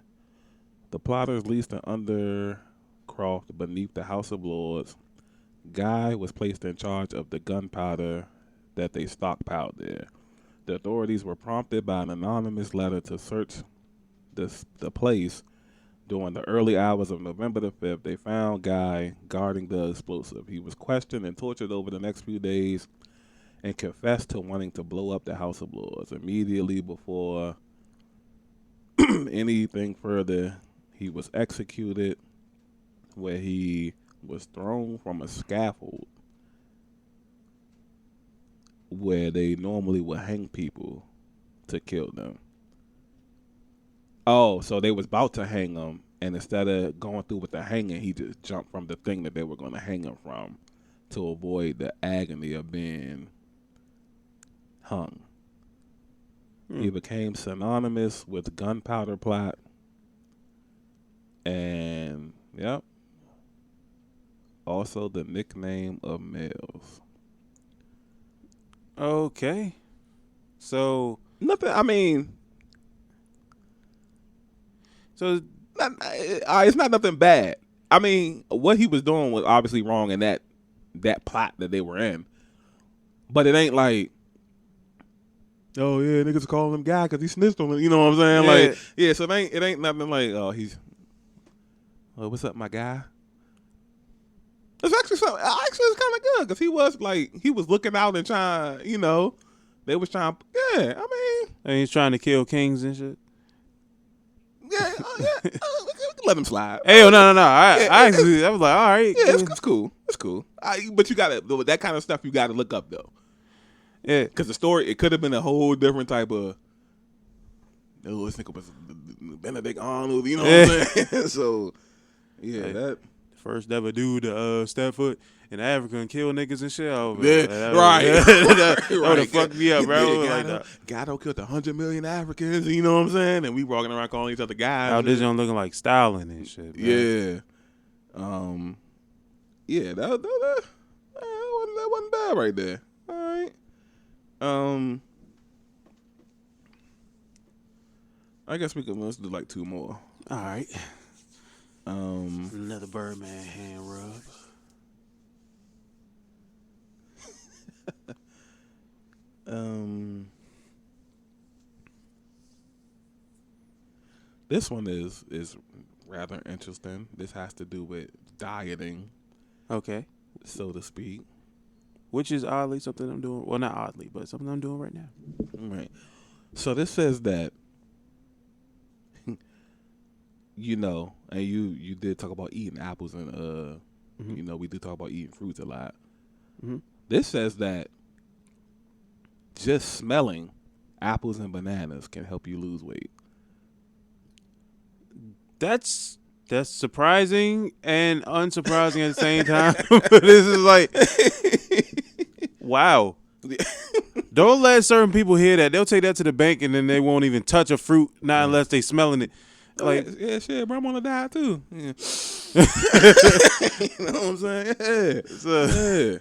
The plotters leased an undercroft beneath the House of Lords. Guy was placed in charge of the gunpowder that they stockpiled there. The authorities were prompted by an anonymous letter to search the place. During the early hours of November the 5th, they found Guy guarding the explosive. He was questioned and tortured over the next few days and confessed to wanting to blow up the House of Lords. Immediately before anything further, he was executed, where he was thrown from a scaffold where they normally would hang people to kill them. Oh, so they was about to hang him, and instead of going through with the hanging, he just jumped from the thing that they were going to hang him from to avoid the agony of being hung. He became synonymous with gunpowder plot, and yep, also the nickname of males. Okay. So Nothing. I mean, so it's not nothing bad. I mean, what he was doing was obviously wrong in that plot that they were in, but it ain't like, oh yeah, niggas calling him guy because he snitched on him. You know what I'm saying? Yeah. Like, yeah. So it ain't nothing like, oh, what's up, my guy? It's actually something. Actually, it's kind of good because he was looking out and trying. You know, they was trying. Yeah, I mean, and he's trying to kill kings and shit. yeah, let him slide. Hey, no. I was like, all right. Yeah, it's cool. It's cool. But you gotta, that kind of stuff you gotta look up though. Yeah, because the story, it could have been a whole different type of. Oh, this nigga was Benedict Arnold. You know what I'm saying? So, yeah, that. first ever dude to step foot in Africa and kill niggas and shit. Right. That would have fucked me up, bro. Yeah, Gatto killed 100 million Africans, you know what I'm saying? And we walking around calling each other guys. How this young looking like Stalin and shit, bro. Yeah. Yeah, that wasn't bad right there. All right. I guess let's do like two more. All right. Another Birdman hand rub. This one is rather interesting. This has to do with dieting, Okay. so to speak. Which is oddly something I'm doing. Well, not oddly, but something I'm doing right now. Right. So this says that, you know, and you did talk about eating apples and you know, we do talk about eating fruits a lot. Mm-hmm. This says that just smelling apples and bananas can help you lose weight. That's surprising and unsurprising at the same time. This is like, wow. Don't let certain people hear that. They'll take that to the bank and then they won't even touch a fruit, not unless they smelling it. Like, yeah, shit, bro, I'm on a diet too. Yeah. You know what I'm saying? Yeah.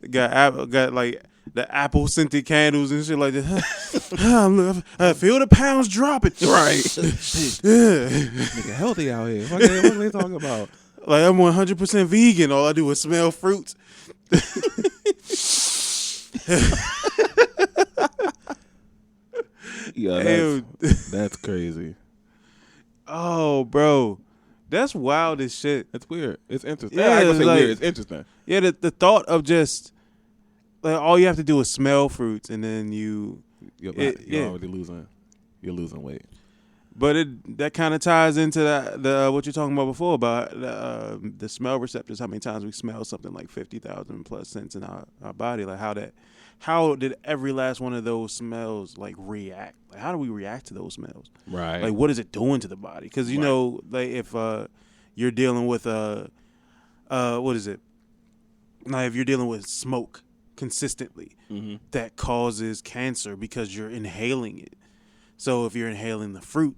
Got like the apple scented candles and shit like that. I feel the pounds dropping. Right. Yeah. Nigga healthy out here. What are they talking about? Like, I'm 100% vegan. All I do is smell fruits. Yeah, that's crazy. Oh, bro. That's wild as shit. It's weird. It's interesting. Yeah, I ain't gonna say like, weird. It's interesting. Yeah, the thought of just, like, all you have to do is smell fruits and then you're already losing. You're losing weight. But that kind of ties into the what you're talking about before about the smell receptors. How many times we smell something like 50,000 plus scents in our body? Like how did every last one of those smells like react? Like, how do we react to those smells? Right. Like, what is it doing to the body? Because you know, like, if you're dealing with what is it? Like, if you're dealing with smoke consistently, that causes cancer because you're inhaling it. So if you're inhaling the fruit,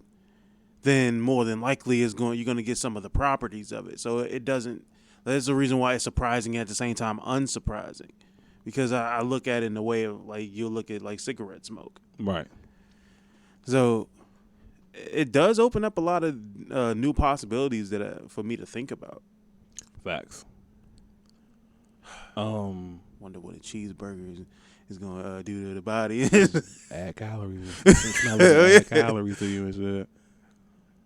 then more than likely you're going to get some of the properties of it. So it doesn't. That's the reason why it's surprising and at the same time unsurprising, because I look at it in the way of, like, you'll look at like cigarette smoke. Right. So it does open up a lot of new possibilities that for me to think about. Facts. Wonder what a cheeseburger is going to do to the body. Add calories. Add calories to you and shit.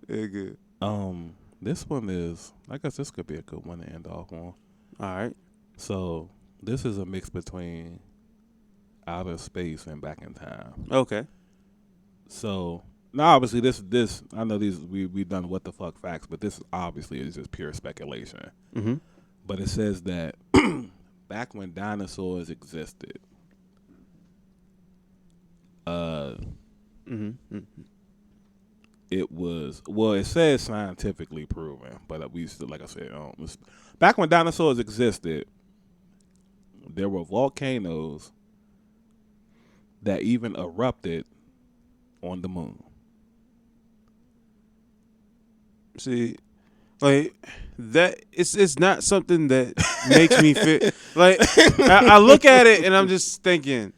Yeah, good. This one is, I guess this could be a good one to end off on. All right. So this is a mix between outer space and back in time. Okay. So now, obviously, this I know these we've done what the fuck facts, but this obviously is just pure speculation. Mm-hmm. But it says that back when dinosaurs existed, it was, well, it says scientifically proven, but we still, like I said, back when dinosaurs existed, there were volcanoes that even erupted on the moon. See, like, that it's not something that makes me feel like I look at it and I'm just thinking,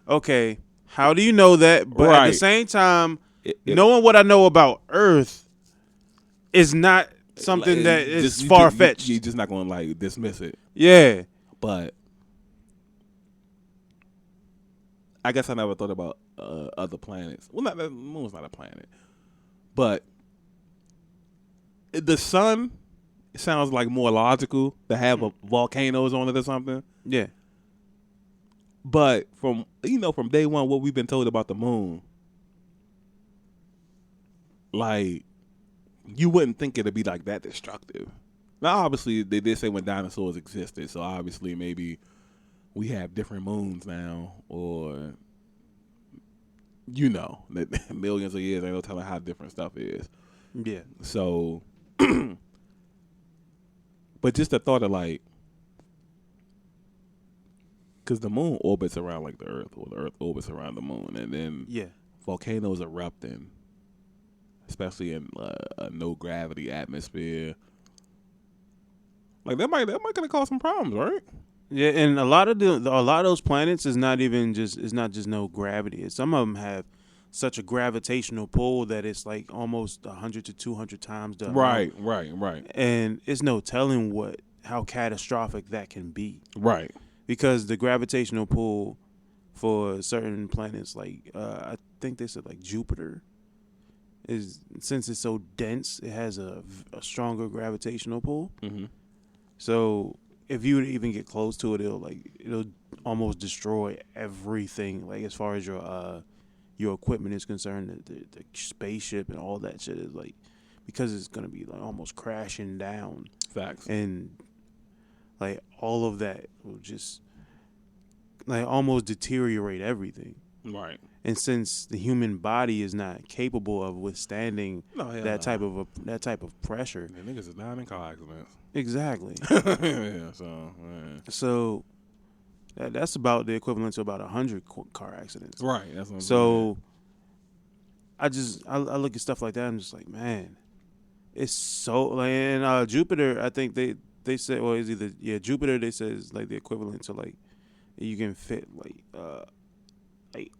okay, how do you know that? But at the same time, knowing what I know about Earth is not something that is far fetched. You're just not going to, like, dismiss it. Yeah, but I guess I never thought about other planets. Well, the moon's not a planet, but the sun sounds like more logical to have volcanoes on it or something. Yeah. But from day one, what we've been told about the moon, like, you wouldn't think it'd be like that destructive. Now, obviously, they did say when dinosaurs existed, so obviously maybe we have different moons now, or, millions of years, ain't no telling how different stuff is. Yeah. So But just the thought of like, because the moon orbits around like the Earth, or the Earth orbits around the moon, and then volcanoes erupting, especially in a no gravity atmosphere. Like that might gonna cause some problems, right? Yeah, and a lot of those planets is not just no gravity. Some of them have such a gravitational pull that it's like almost 100 to 200 times the amount. Right. And it's no telling how catastrophic that can be. Right. Because the gravitational pull for certain planets, like I think they said like Jupiter, since it's so dense, it has a stronger gravitational pull. Mm-hmm. So if you would even get close to it, it'll almost destroy everything. Like as far as your equipment is concerned, the spaceship and all that shit is like, because it's gonna be like almost crashing down. Facts. And like all of that will just like almost deteriorate everything. Right. And since the human body is not capable of withstanding that type of pressure, the niggas is dying in car accidents. Exactly. Yeah. So that's about the equivalent to about 100 car accidents. Right. That's what I'm saying. I look at stuff like that. I'm just like, man, it's so like. And Jupiter, I think they said, well, it's either Jupiter. They said is like the equivalent to like you can fit like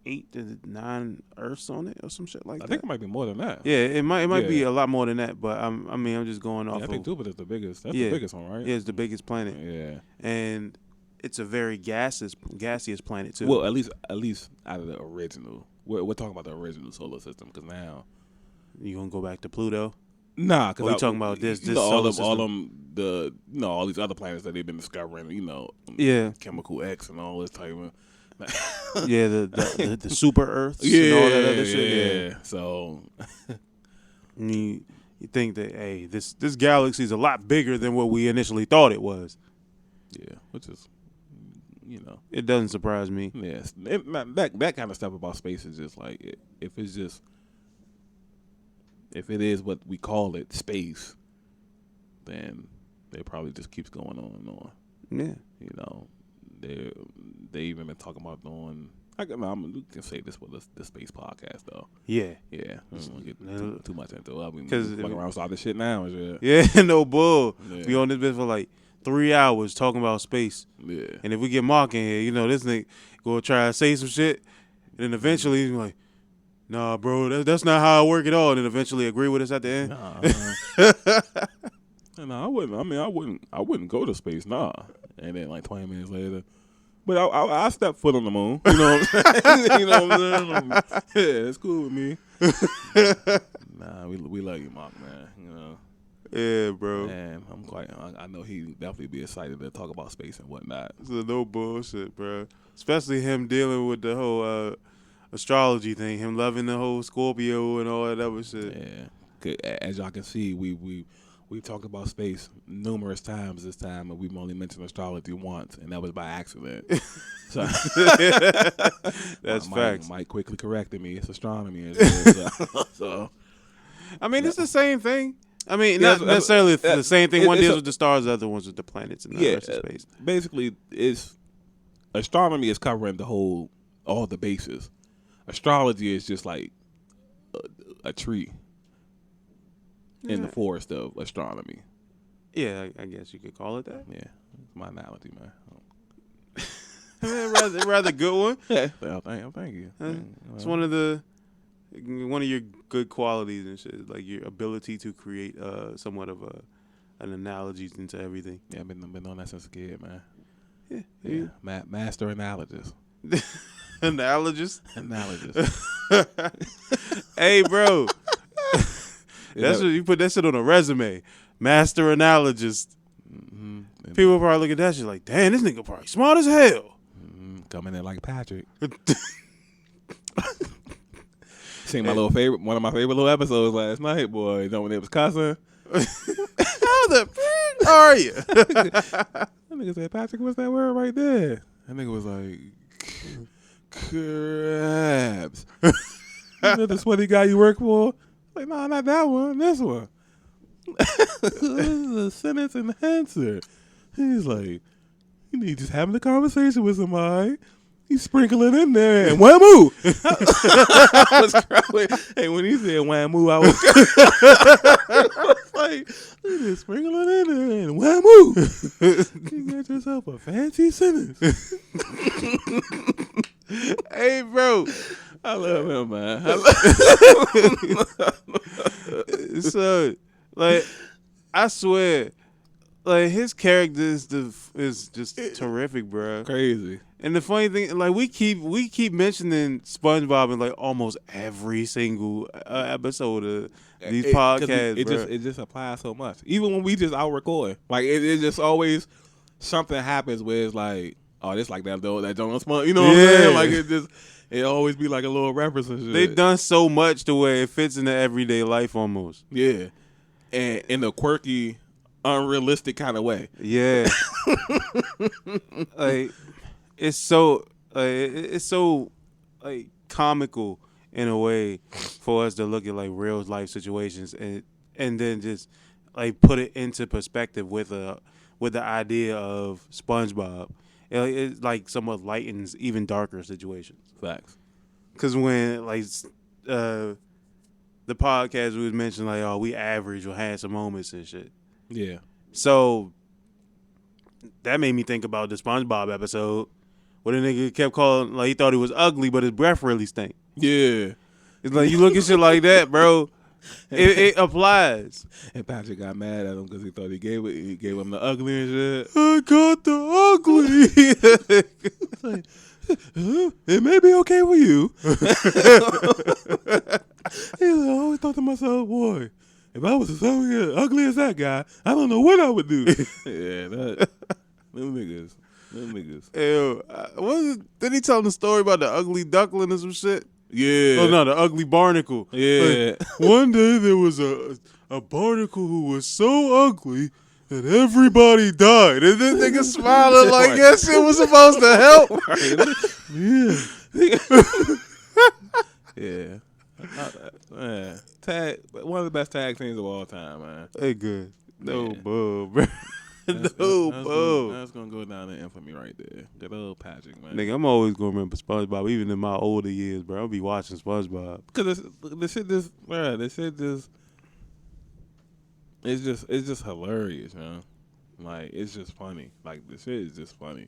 8 to 9 Earths on it or some shit like that. I think it might be more than that. Yeah, it might be a lot more than that. But I'm just going off. I think Jupiter's the biggest. That's the biggest one, right? Yeah, it's the biggest planet. Yeah, and it's a very gaseous planet too. Well, at least out of the original. We're talking about the original solar system because now you gonna go back to Pluto. Nah, because we're talking about this all these other planets that they've been discovering. Chemical X and all this type of. the super Earths and all that other shit. Yeah. So you think that this galaxy is a lot bigger than what we initially thought it was. Yeah, which is it doesn't surprise me. Yes, that kind of stuff about space is just like if it is what we call it, space, then it probably just keeps going on and on. Yeah. They even been talking about doing. We can say this with the space podcast though. Yeah. I don't want to get too much into it. Because fucking around with all this shit now and shit. Yeah, no bull. Yeah. We on this bitch for like 3 hours talking about space. Yeah. And if we get Mark in here, this nigga go try to say some shit, and then eventually he's like, "Nah, bro, that's not how I work at all." And then eventually agree with us at the end. Nah, I wouldn't. I wouldn't go to space. Nah. And then like 20 minutes later. But I step foot on the moon. You know what I'm saying? Yeah, it's cool with me. Nah, we love you, Mark, man. Yeah, bro. And I know he'd definitely be excited to talk about space and whatnot. It's no bullshit, bro. Especially him dealing with the whole astrology thing, him loving the whole Scorpio and all that other shit. Yeah. As y'all can see, we talked about space numerous times this time, and we've only mentioned astrology once, and that was by accident. So that's facts. Mike quickly corrected me. It's astronomy. So I mean, it's the same thing. I mean, not necessarily the same thing. One deals with the stars, the other one's with the planets and the rest of space. Basically, astronomy is covering all the bases. Astrology is just like a tree in the forest of astronomy. Yeah, I guess you could call it that. Yeah, it's my analogy, man. rather good one. Yeah, thank you. It's one of your good qualities and shit, like your ability to create somewhat of an analogy into everything. Yeah, I've been on that since a kid, man. Yeah. Master analogist. Analogist. Hey, bro. That's what you put that shit on a resume. Master analogist. Mm-hmm. People probably look at that shit like, damn, this nigga probably smart as hell. Mm-hmm. Coming in like Patrick. Seen one of my favorite little episodes last night, boy. When they was cussing. How the f*** are you? That nigga said, Patrick, what's that word right there? That nigga was like, crabs. You know the sweaty guy you work for? Like, no, not that one. This one. a sentence enhancer. He's like, you just having a conversation with somebody. You sprinkle it in there and whammoo. I was crying. Hey, when he said whammoo, I was like, you just sprinkle it in there and whammoo. You got yourself a fancy sentence. Hey, bro. I love him, man. So, like, I swear, like, his character is just terrific, bro. Crazy. And the funny thing, like, we keep mentioning SpongeBob in like almost every single episode of these podcasts. It just applies so much. Even when we just out recording, like it just always something happens where it's like, oh, this like that Jonas Sponge. You know what I'm saying? Like it always be like a little reference and shit. They've done so much to where it fits into everyday life almost. Yeah, and in a quirky, unrealistic kind of way. Yeah, like. It's so like comical in a way for us to look at like real life situations and then just like put it into perspective with the idea of SpongeBob. It like somewhat lightens even darker situations. Facts. Because when like the podcast we was mentioning like, oh, we average or had some moments and shit. Yeah. So that made me think about the SpongeBob episode. Where the nigga kept calling, like, he thought he was ugly, but his breath really stank. Yeah. It's like, you look at shit like that, bro, it applies. And Patrick got mad at him because he thought he gave him the ugly and shit. I got the ugly. It's like, it may be okay with you. I always thought to myself, boy, if I was as ugly as that guy, I don't know what I would do. Yeah, them niggas. Ew. Did he tell the story about the ugly duckling or some shit? Yeah. Oh, no, the ugly barnacle. Yeah. Like, one day there was a barnacle who was so ugly that everybody died. And this nigga smiling like that shit was supposed to help. Yeah. Man. One of the best tag teams of all time, man. They good. No Yeah. bub, bro. That's gonna go down in infamy right there. Good old Patrick, man. Nigga, I'm always gonna remember SpongeBob, even in my older years, bro. I'll be watching SpongeBob. Cause this shit just, it's just hilarious, man. Like it's just funny. Like this shit is just funny.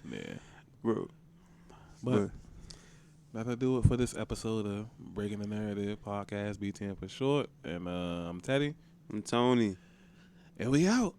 Yeah, Bro. but that'll do it for this episode of Breaking the Narrative Podcast, B10 for short. And I'm Teddy. I'm Tony. And we out.